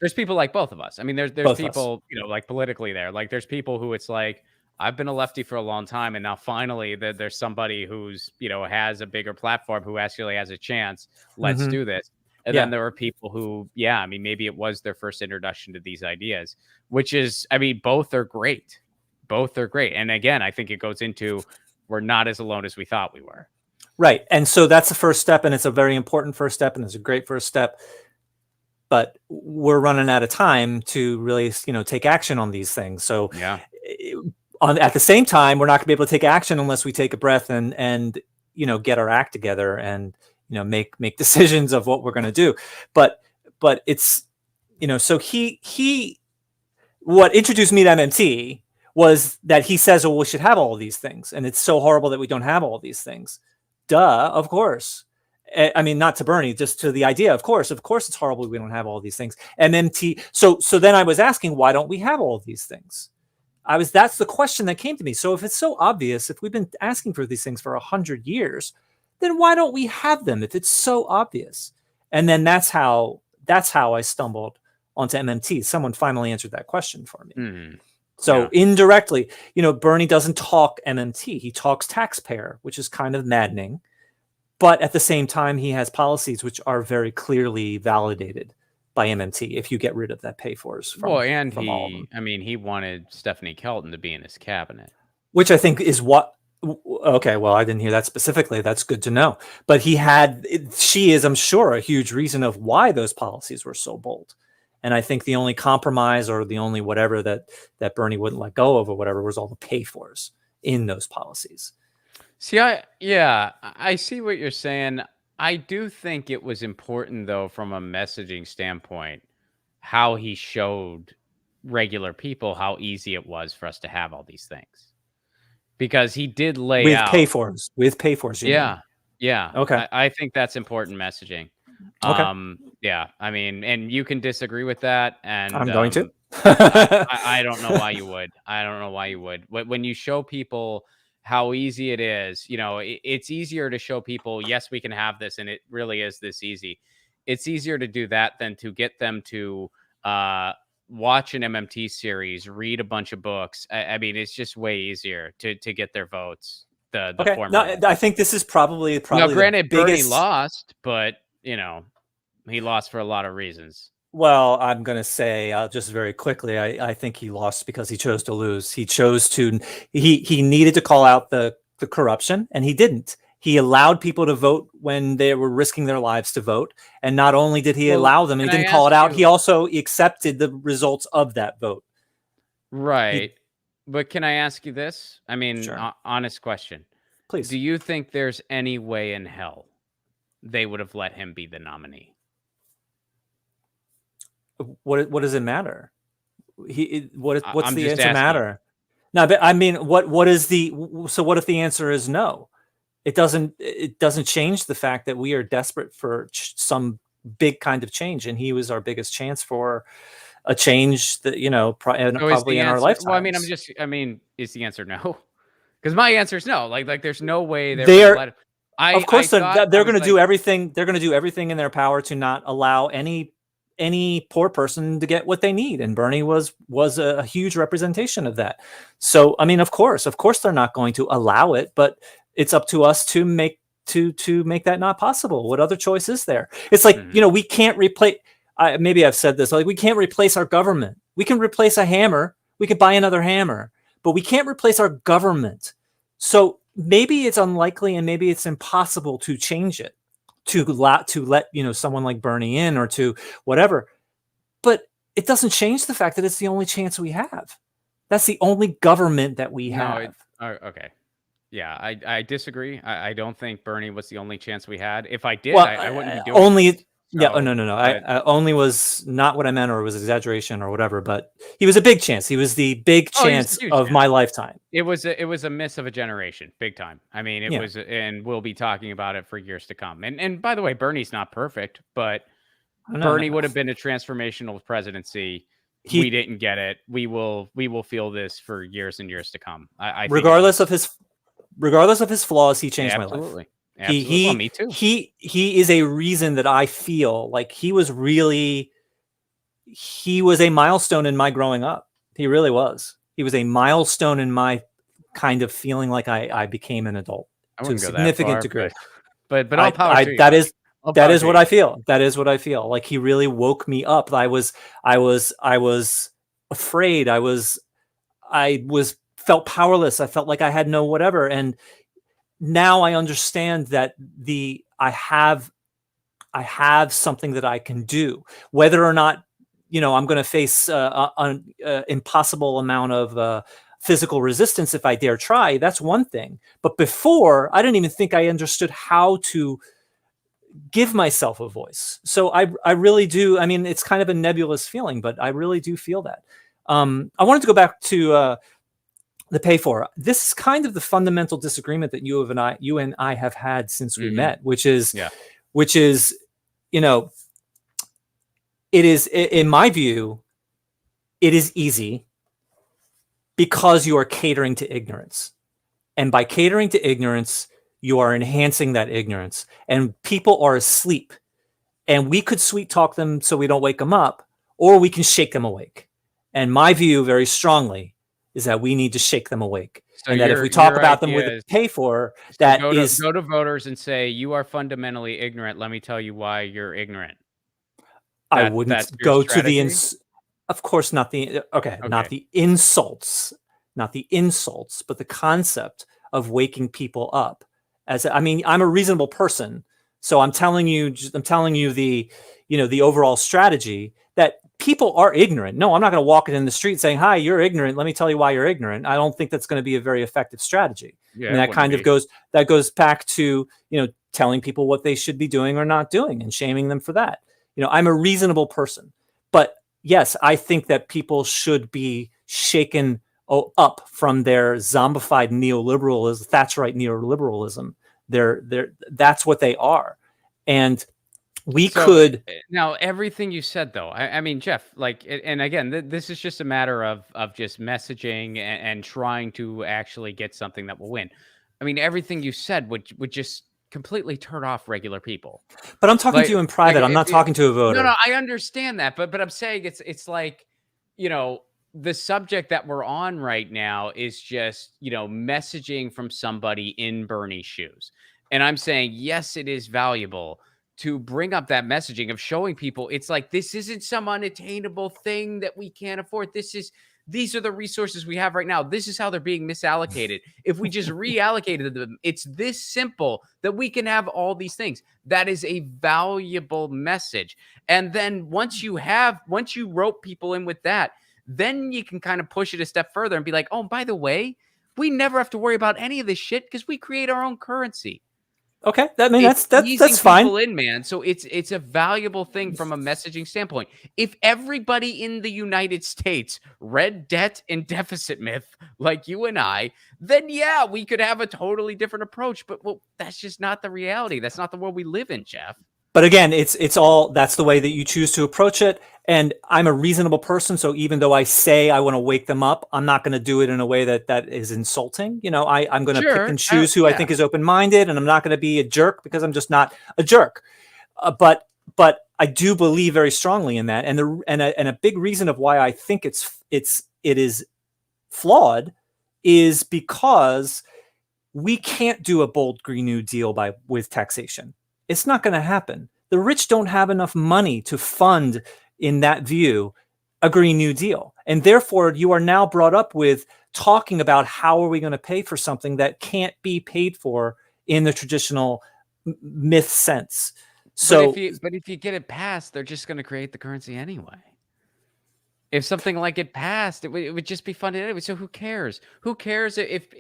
There's people like both of us. I mean, there's people, like politically there. Like there's people who it's like, I've been a lefty for a long time, and now finally there's somebody who's, has a bigger platform, who actually has a chance. Let's do this. And then there are people who, I mean, maybe it was their first introduction to these ideas, which is, I mean, both are great. Both are great. And again, I think it goes into, we're not as alone as we thought we were. Right. And so that's the first step, and it's a very important first step, and it's a great first step. But we're running out of time to really, take action on these things. So at the same time, we're not gonna be able to take action unless we take a breath and get our act together and make decisions of what we're going to do. But it's so he what introduced me to MMT was that he says, oh, we should have all of these things, and it's so horrible that we don't have all of these things. Duh, of course. I mean, not to Bernie, just to the idea. Of course it's horrible we don't have all these things. MMT. So then I was asking, why don't we have all of these things? That's the question that came to me. So if it's so obvious, if we've been asking for these things for 100 years, then why don't we have them if it's so obvious? And then that's how I stumbled onto MMT. Someone finally answered that question for me. So indirectly, Bernie doesn't talk MMT. He talks taxpayer, which is kind of maddening. But at the same time, he has policies which are very clearly validated by MMT if you get rid of that pay-fors from all of them. I mean, he wanted Stephanie Kelton to be in his cabinet. Which I think is what... Okay, well, I didn't hear that specifically. That's good to know. But she is, I'm sure, a huge reason of why those policies were so bold. And I think the only compromise or the only whatever that Bernie wouldn't let go of or whatever was all the pay-fors in those policies. See, I see what you're saying. I do think it was important, though, from a messaging standpoint, how he showed regular people how easy it was for us to have all these things. Because he did lay out... With pay-fors. Yeah. Okay. I think that's important messaging. Okay. Yeah. I mean, and you can disagree with that. And I'm going to. I don't know why you would. I don't know why you would. When you show people how easy it is, it's easier to show people, yes, we can have this, and it really is this easy. It's easier to do that than to get them to watch an MMT series, read a bunch of books. I mean, it's just way easier to get their votes. Okay. No, I think this is probably now, granted, the biggest... Bernie lost, but he lost for a lot of reasons. Well, I'm going to say just very quickly, I think he lost because he chose to lose. He chose to, he needed to call out the corruption, and he didn't. He allowed people to vote when they were risking their lives to vote. And not only did he allow them, he didn't call it out. He also accepted the results of that vote. Right. But can I ask you this? I mean, Sure. Honest question. Please. Do you think there's any way in hell they would have let him be the nominee? What does it matter? What's I'm the just answer asking. matter? No, but I mean, what is so what if the answer is no? It doesn't change the fact that we are desperate for some big kind of change, and he was our biggest chance for a change that, So is probably the in our answer? Well, lifetimes. I mean, is the answer no? Because my answer is no. Like there's no way they were They gonna are, let it. of I course, thought I they're was going to like, do everything. They're going to do everything in their power to not allow any poor person to get what they need. And Bernie was a huge representation of that. So, I mean, of course, they're not going to allow it, but it's up to us to make make that not possible. What other choice is there? It's like, mhm. we can't replace. Maybe I've said this. Like, we can't replace our government. We can replace a hammer. We could buy another hammer, but we can't replace our government. So maybe it's unlikely, and maybe it's impossible to change it, to let someone like Bernie in, or to whatever. But it doesn't change the fact that it's the only chance we have. That's the only government that we No, have. okay. Yeah, I disagree. I don't think Bernie was the only chance we had. If I did, Well, I wouldn't be doing this. only, yeah. Oh, no, So, no, no. but I only was not what I meant, or it was exaggeration or whatever. But he was a big chance. He was the big oh, he was a chance huge of chance. my lifetime. It was a miss of a generation, big time. I mean, it Yeah. was, and we'll be talking about it for years to come. And by the way, Bernie's not perfect, but No, no. Bernie would have been a transformational presidency. We He, didn't get it. We will feel this for years and years to come. I think it regardless was of his flaws, he changed my life. absolutely, He absolutely. Well, he me too. he is a reason that I feel like he was a milestone in my growing up. He really was. He was a milestone in my kind of feeling like I became an adult I to a wouldn't go that significant far, degree. but all power to you, That buddy. is All power to what you. I feel. That is what I feel. Like, he really woke me up. I was afraid. I was felt powerless. I felt like I had no whatever. And now I understand that I have something that I can do, whether or not, I'm going to face an impossible amount of physical resistance if I dare try. That's one thing. But before, I didn't even think I understood how to give myself a voice. So I really do. I mean, it's kind of a nebulous feeling, but I really do feel that. I wanted to go back to the pay for. This is kind of the fundamental disagreement that you and I have had since we Mhm. met, which is, Yeah. you know, it is, in my view, it is easy because you are catering to ignorance. And by catering to ignorance, you are enhancing that ignorance. And people are asleep. And we could sweet talk them so we don't wake them up, or we can shake them awake. And my view, very strongly, is that we need to shake them awake. So And that if we talk your about them with a idea is pay for, so that is, go to voters and say, "You are fundamentally ignorant. Let me tell you why you're ignorant." I wouldn't That's your go to strategy? of course, not the, okay, not Okay. the insults, but the concept of waking people up. I mean, I'm a reasonable person, so I'm telling you, the, the overall strategy, that people are ignorant. No, I'm not going to walk in the street saying, "Hi, you're ignorant. Let me tell you why you're ignorant." I don't think that's going to be a very effective strategy. I Yeah, mean, it wouldn't be. that goes back to, telling people what they should be doing or not doing, and shaming them for that. I'm a reasonable person, but yes, I think that people should be shaken up from their zombified neoliberalism, Thatcherite neoliberalism. That's what they are. And we So, could, now everything you said though, I mean, Jeff, like, and again, this is just a matter of just messaging and trying to actually get something that will win. I mean, everything you said would just completely turn off regular people. but I'm talking to Like you in private. I'm not talking to a no, no, voter. I understand that, but I'm saying it's like, you know, the subject that we're on right now is just, messaging from somebody in Bernie's shoes. And I'm saying, yes, it is valuable to bring up that messaging of showing people it's like this isn't some unattainable thing that we can't afford. These are the resources we have right now. This is how they're being misallocated. If we just reallocated them, it's this simple that we can have all these things. That is a valuable message. And then once you rope people in with that, then you can kind of push it a step further and be like, oh, by the way, we never have to worry about any of this shit because we create our own currency. Okay, I mean It's that's easing fine. people in, man. So it's a valuable thing from a messaging standpoint. If everybody in the United States read Debt and Deficit Myth like you and I, then yeah, we could have a totally different approach. But well, that's just not the reality. That's not the world we live in, Jeff. But again, it's all, that's the way that you choose to approach it. And I'm a reasonable person, so even though I say I want to wake them up, I'm not going to do it in a way that is insulting. You know, I'm going to pick Sure. and choose who I Yeah. think is open-minded, and I'm not going to be a jerk because I'm just not a jerk. But I do believe very strongly in that, and a big reason of why I think it is flawed is because we can't do a bold Green New Deal with taxation. It's not going to happen. The rich don't have enough money to fund, in that view, a Green New Deal. And therefore, you are now brought up with talking about how are we going to pay for something that can't be paid for in the traditional myth sense. So, But if you get it passed, they're just going to create the currency anyway. If something like it passed, it would just be funded anyway. So who cares? Who cares if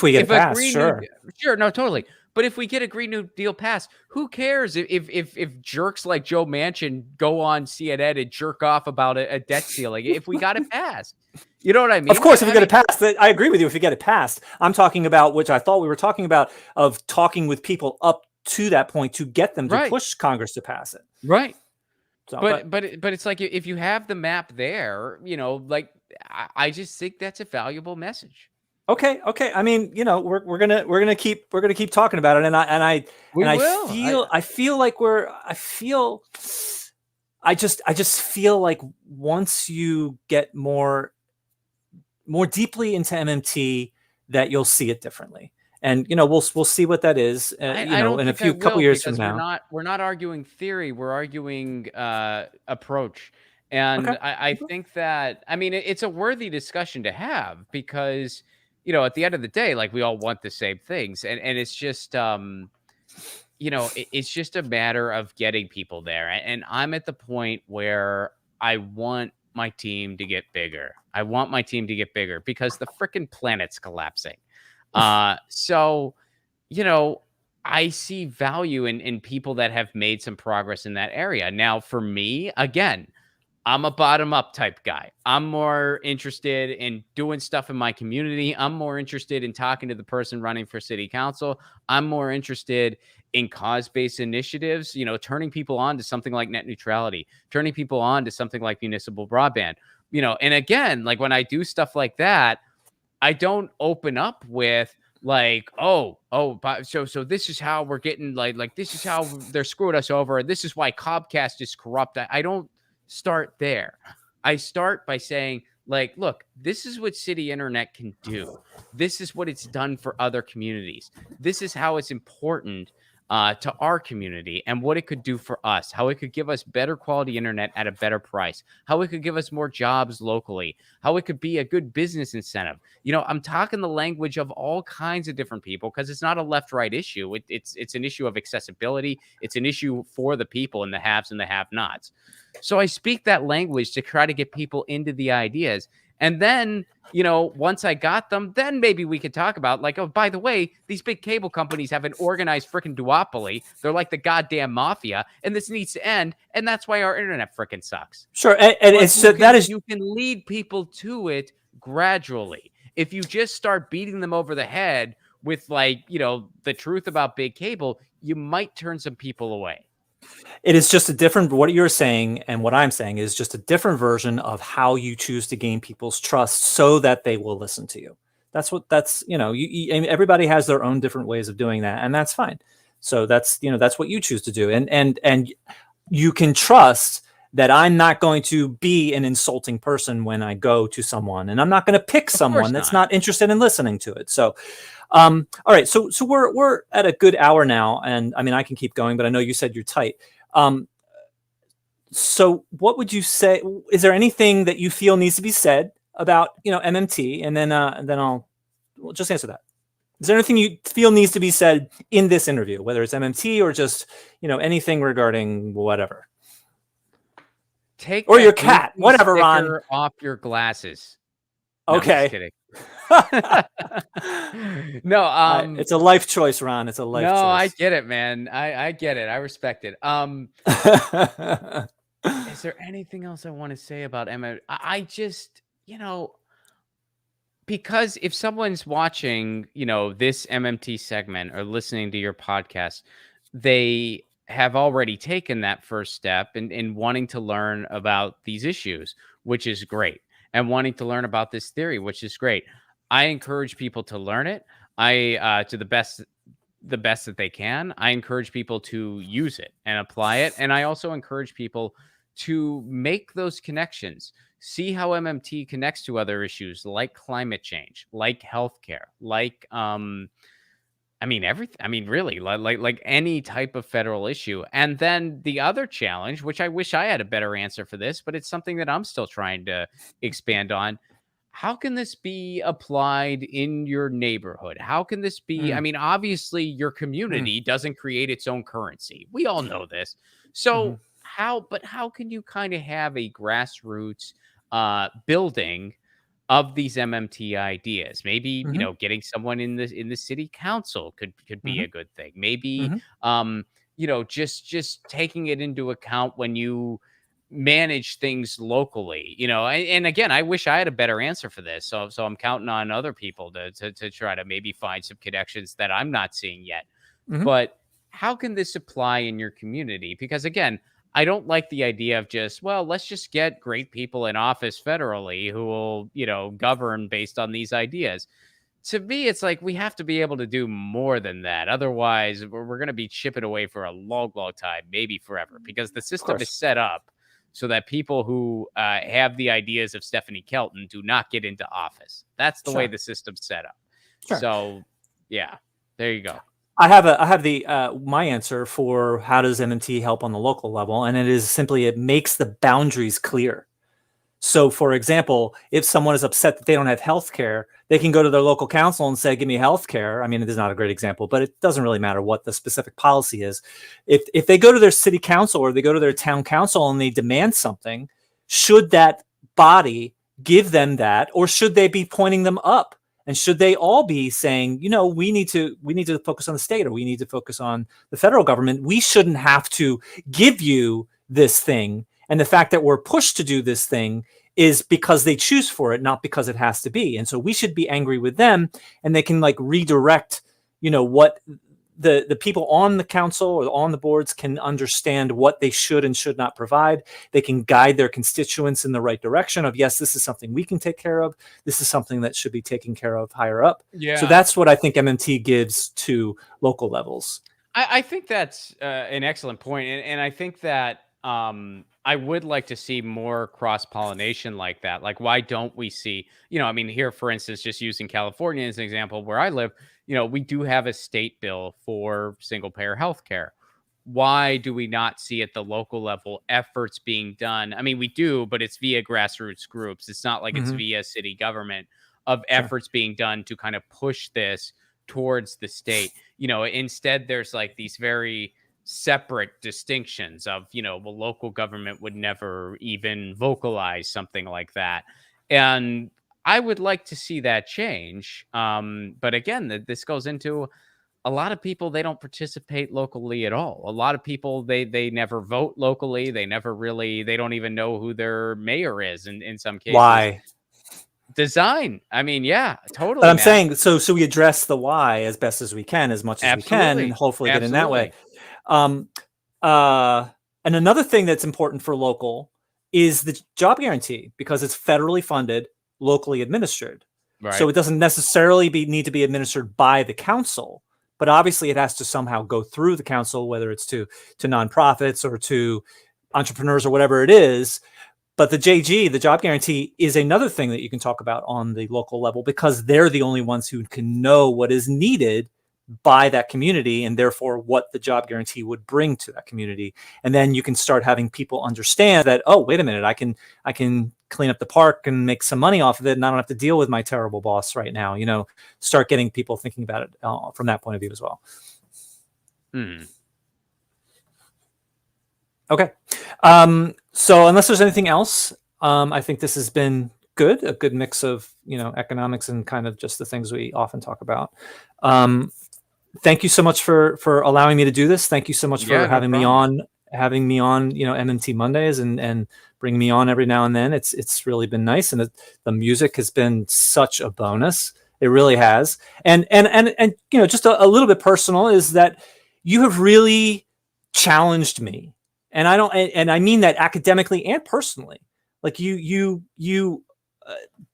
we get it a passed, Green sure. Sure, no, totally. But if we get a Green New Deal passed, who cares if jerks like Joe Manchin go on CNN and jerk off about a debt ceiling? If we got it passed, you know what I mean? Of course, if we get it passed, I agree with you. If we get it passed, I'm talking about, which I thought we were talking about, of talking with people up to that point to get them to push Congress to pass it. Right. So, but it's like if you have the map there, you know, like I just think that's a valuable message. Okay. I mean, you know, we're gonna keep talking about it, and I just feel like once you get more deeply into MMT, that you'll see it differently. And you know, we'll see what that is. I don't in a think couple years from because now. we're not arguing theory, we're arguing approach. And Okay. I think that, I mean, it's a worthy discussion to have because, you know, at the end of the day, like we all want the same things. And it's just, you know, it's just a matter of getting people there. And I'm at the point where I want my team to get bigger. I want my team to get bigger because the freaking planet's collapsing. So, you know, I see value in people that have made some progress in that area. Now, for me, again, I'm a bottom up type guy. I'm more interested in doing stuff in my community. I'm more interested in talking to the person running for city council. I'm more interested in cause-based initiatives, you know, turning people on to something like net neutrality, turning people on to something like municipal broadband, you know. And again, like when I do stuff like that, I don't open up with like, so this is how we're getting like this is how they're screwing us over. This is why Comcast is corrupt. I don't start there. I start by saying, like, look, this is what city internet can do. This is what it's done for other communities. This is how it's important to our community and what it could do for us, how it could give us better quality internet at a better price, how it could give us more jobs locally, how it could be a good business incentive. You know, I'm talking the language of all kinds of different people because it's not a left-right issue. It's an issue of accessibility. It's an issue for the people and the haves and the have-nots. So I speak that language to try to get people into the ideas. And then, you know, once I got them, then maybe we could talk about like, oh, by the way, these big cable companies have an organized freaking duopoly. They're like the goddamn mafia, and this needs to end. And that's why our internet freaking sucks. Sure. And it's you can lead people to it gradually. If you just start beating them over the head with like, you know, the truth about big cable, you might turn some people away. It is just a different, what you're saying and what I'm saying is just a different version of how you choose to gain people's trust so that they will listen to you. That's, you know, everybody has their own different ways of doing that, and that's fine. So that's, you know, that's what you choose to do. And you can trust that I'm not going to be an insulting person when I go to someone, and I'm not going to pick someone that's not interested in listening to it. So, all right. So we're at a good hour now, and I mean, I can keep going, but I know you said you're tight. So what would you say? Is there anything that you feel needs to be said about, you know, MMT? And then I'll just answer that. Is there anything you feel needs to be said in this interview, whether it's MMT or just, you know, anything regarding whatever? Take or your cat, whatever, Ron. Off your glasses. No, okay. I'm just kidding. No, It's a life choice, Ron. It's a life no, I choice. get it, man. I get it. I respect it. Is there anything else I want to say about MM? I just, because if someone's watching, this MMT segment or listening to your podcast, they have already taken that first step in wanting to learn about these issues, which is great, and wanting to learn about this theory, which is great. I encourage people to learn it. To the best that they can. I encourage people to use it and apply it. And I also encourage people to make those connections, see how MMT connects to other issues like climate change, like healthcare, like, everything. Really, like any type of federal issue. And then the other challenge, which I wish I had a better answer for this, but it's something that I'm still trying to expand on. How can this be applied in your neighborhood? How can this be? Mm, Obviously, your mm, community doesn't create its own currency. We all know this. mhm, So, how can you kind of have a grassroots building of these MMT ideas? Maybe, mhm, getting someone in the city council could be mhm, a good thing. Maybe, mhm, just taking it into account when you manage things locally, and again, I wish I had a better answer for this. So I'm counting on other people to try to maybe find some connections that I'm not seeing yet. mhm. But how can this apply in your community? Because again, I don't like the idea of just, well, let's just get great people in office federally who will, govern based on these ideas. To me, it's like we have to be able to do more than that. Otherwise, we're going to be chipping away for a long, long time, maybe forever, because the Of system is course. set up so that people who have the ideas of Stephanie Kelton do not get into office. That's the way Sure. the system's set up. Sure. So, yeah, there you go. I have the my answer for how does MMT help on the local level, and it is simply it makes the boundaries clear. So, for example, if someone is upset that they don't have health care, they can go to their local council and say, "Give me health care." I mean, it is not a great example, but it doesn't really matter what the specific policy is. If they go to their city council or they go to their town council and they demand something, should that body give them that, or should they be pointing them up? And should they all be saying, we need to focus on the state, or we need to focus on the federal government? We shouldn't have to give you this thing. And the fact that we're pushed to do this thing is because they choose for it, not because it has to be. And so we should be angry with them, and they can like redirect, what the people on the council or on the boards can understand what they should and should not provide. They can guide their constituents in the right direction of, yes, this is something we can take care of. This is something that should be taken care of higher up. So Yeah. that's what I think MMT gives to local levels. I think that's an excellent point, and I think that I would like to see more cross pollination like that. Like, why don't we see? Here, for instance, just using California as an example, where I live, we do have a state bill for single payer healthcare. Why do we not see at the local level efforts being done? We do, but it's via grassroots groups. It's not like it's Hmm. via city government of Sure. efforts being done to kind of push this towards the state. Instead, there's like these very separate distinctions of, well, local government would never even vocalize something like that. And I would like to see that change. But again, this goes into a lot of people, they don't participate locally at all. A lot of people, they never vote locally. They don't even know who their mayor is in some cases. Why? Design. Yeah, But totally, I'm man. saying, so we address the why as best as we can, as much as we can, and Absolutely. hopefully get in that way. Absolutely. Um, and another thing that's important for local is the job guarantee, because it's federally funded, locally administered. So Right. it doesn't necessarily need to be administered by the council, but obviously it has to somehow go through the council, whether it's to nonprofits or to entrepreneurs or whatever it is. But the JG, the job guarantee, is another thing that you can talk about on the local level, because they're the only ones who can know what is needed by that community, and therefore what the job guarantee would bring to that community. And then you can start having people understand that, oh, wait a minute, I can clean up the park and make some money off of it, and I don't have to deal with my terrible boss right now. Start getting people thinking about it from that point of view as well. Hmm. Okay. So unless there's anything else, I think this has been good, a good mix of, economics and kind of just the things we often talk about. Thank you so much for allowing me to do this. Thank you so much for Yeah, no having me problem. on, MMT Mondays and bring me on every now and then. It's really been nice, and the music has been such a bonus. It really has. And just a little bit personal is that you have really challenged me, and I mean that academically and personally. Like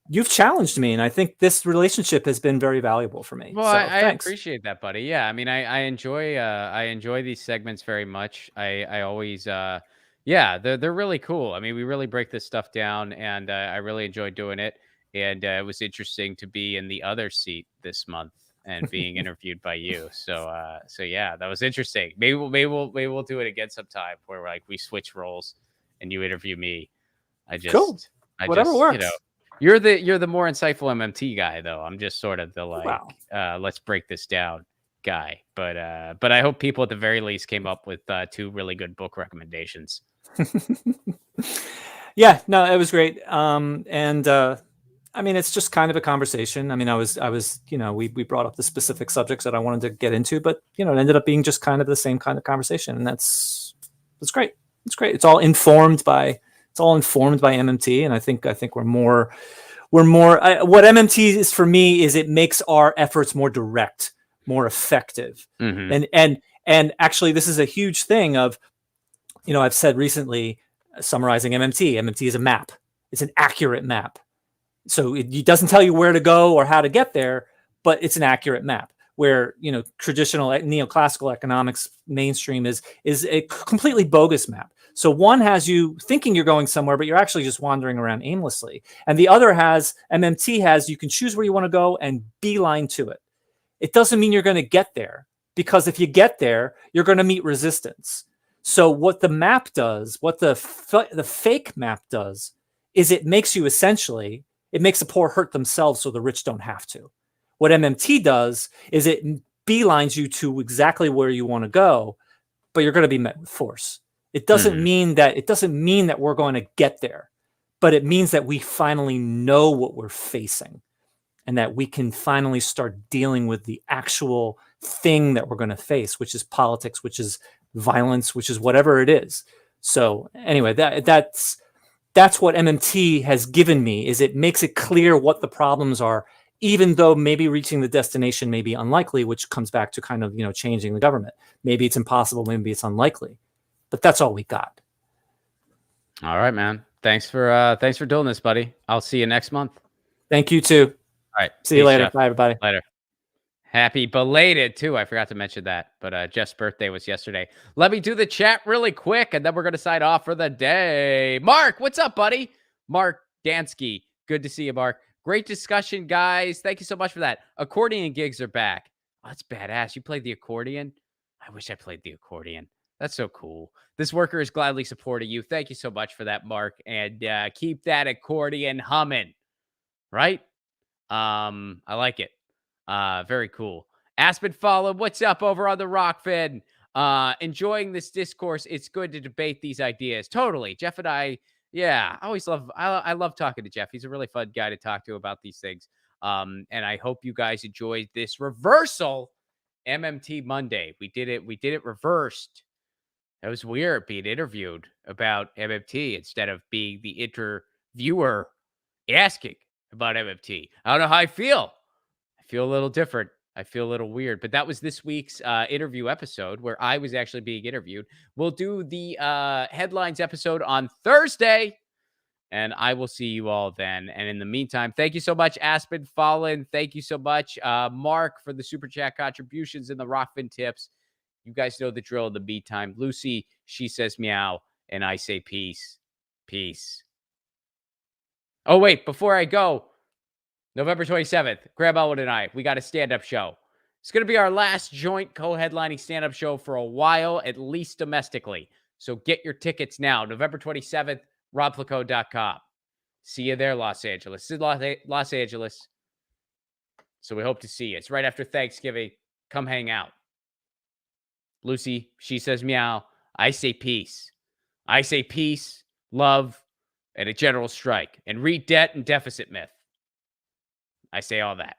you've challenged me, and I think this relationship has been very valuable for me. Well, So I thanks. appreciate that, buddy. Yeah, I mean, I enjoy these segments very much. I always yeah, they're really cool. I mean, we really break this stuff down, and I really enjoy doing it. And it was interesting to be in the other seat this month and being interviewed by you. So yeah, that was interesting. Maybe we'll do it again sometime where like we switch roles and you interview me. I Cool. just I Whatever just works. you're the more insightful MMT guy, though. I'm just sort of the like, Wow. let's break this down guy. But I hope people at the very least came up with two really good book recommendations. Yeah, no, it was great. And I mean, it's just kind of a conversation. I mean, we brought up the specific subjects that I wanted to get into, but it ended up being just kind of the same kind of conversation, and that's great. It's great. It's all informed by MMT, and I think what MMT is for me is it makes our efforts more direct, more effective, Hmm. and actually, this is a huge thing of I've said recently, summarizing MMT. MMT is a map. It's an accurate map. So it doesn't tell you where to go or how to get there, but it's an accurate map. Where traditional neoclassical economics mainstream is a completely bogus map. So one has you thinking you're going somewhere, but you're actually just wandering around aimlessly. And the other MMT has you can choose where you want to go and beeline to it. It doesn't mean you're going to get there, because if you get there, you're going to meet resistance. So what the map does, what the fake map does, is it makes the poor hurt themselves so the rich don't have to. What MMT does is it beelines you to exactly where you want to go, but you're going to be met with force. It doesn't mean that we're going to get there, but it means that we finally know what we're facing, and that we can finally start dealing with the actual thing that we're going to face, which is politics, which is violence, which is whatever it is. So anyway, that's what MMT has given me, is it makes it clear what the problems are, even though maybe reaching the destination may be unlikely, which comes back to kind of, changing the government. Maybe it's impossible, maybe it's unlikely, but that's all we got. All right, man. Thanks for doing this, buddy. I'll see you next month. Thank you too. All right. See you Peace, later. Jeff. Bye, everybody. Later. Happy belated too. I forgot to mention that, but Jeff's birthday was yesterday. Let me do the chat really quick, and then we're gonna sign off for the day. Mark, what's up, buddy? Mark Dansky, good to see you, Mark. Great discussion, guys. Thank you so much for that. Accordion gigs are back. Oh, that's badass. You played the accordion? I wish I played the accordion. That's so cool. This worker is gladly supporting you. Thank you so much for that, Mark, and keep that accordion humming. Right? I like it. Very cool. Aspen followed. What's up over on the Rockfin? Enjoying this discourse. It's good to debate these ideas. Totally. Jeff and I, yeah, I love talking to Jeff. He's a really fun guy to talk to about these things. And I hope you guys enjoyed this reversal MMT Monday. We did it reversed. It was weird being interviewed about MMT instead of being the interviewer asking about MMT. I don't know how I feel. I feel a little different. I feel a little weird, but that was this week's interview episode where I was actually being interviewed. We'll do the headlines episode on Thursday, and I will see you all then. And in the meantime, thank you so much, Aspen Fallen. Thank you so much, Mark, for the super chat contributions and the Rockfin tips. You guys know the drill in the meantime. Lucy, she says meow, and I say peace. Peace. Oh, wait, before I go, November 27th, Graham Elwood and I, we got a stand-up show. It's going to be our last joint co-headlining stand-up show for a while, at least domestically. So get your tickets now. November 27th, robflaco.com. See you there, Los Angeles. This is Los Angeles. So we hope to see you. It's right after Thanksgiving. Come hang out. Lucy, she says meow. I say peace. I say peace, love, and a general strike, and read Debt and Deficit Myth. I say all that.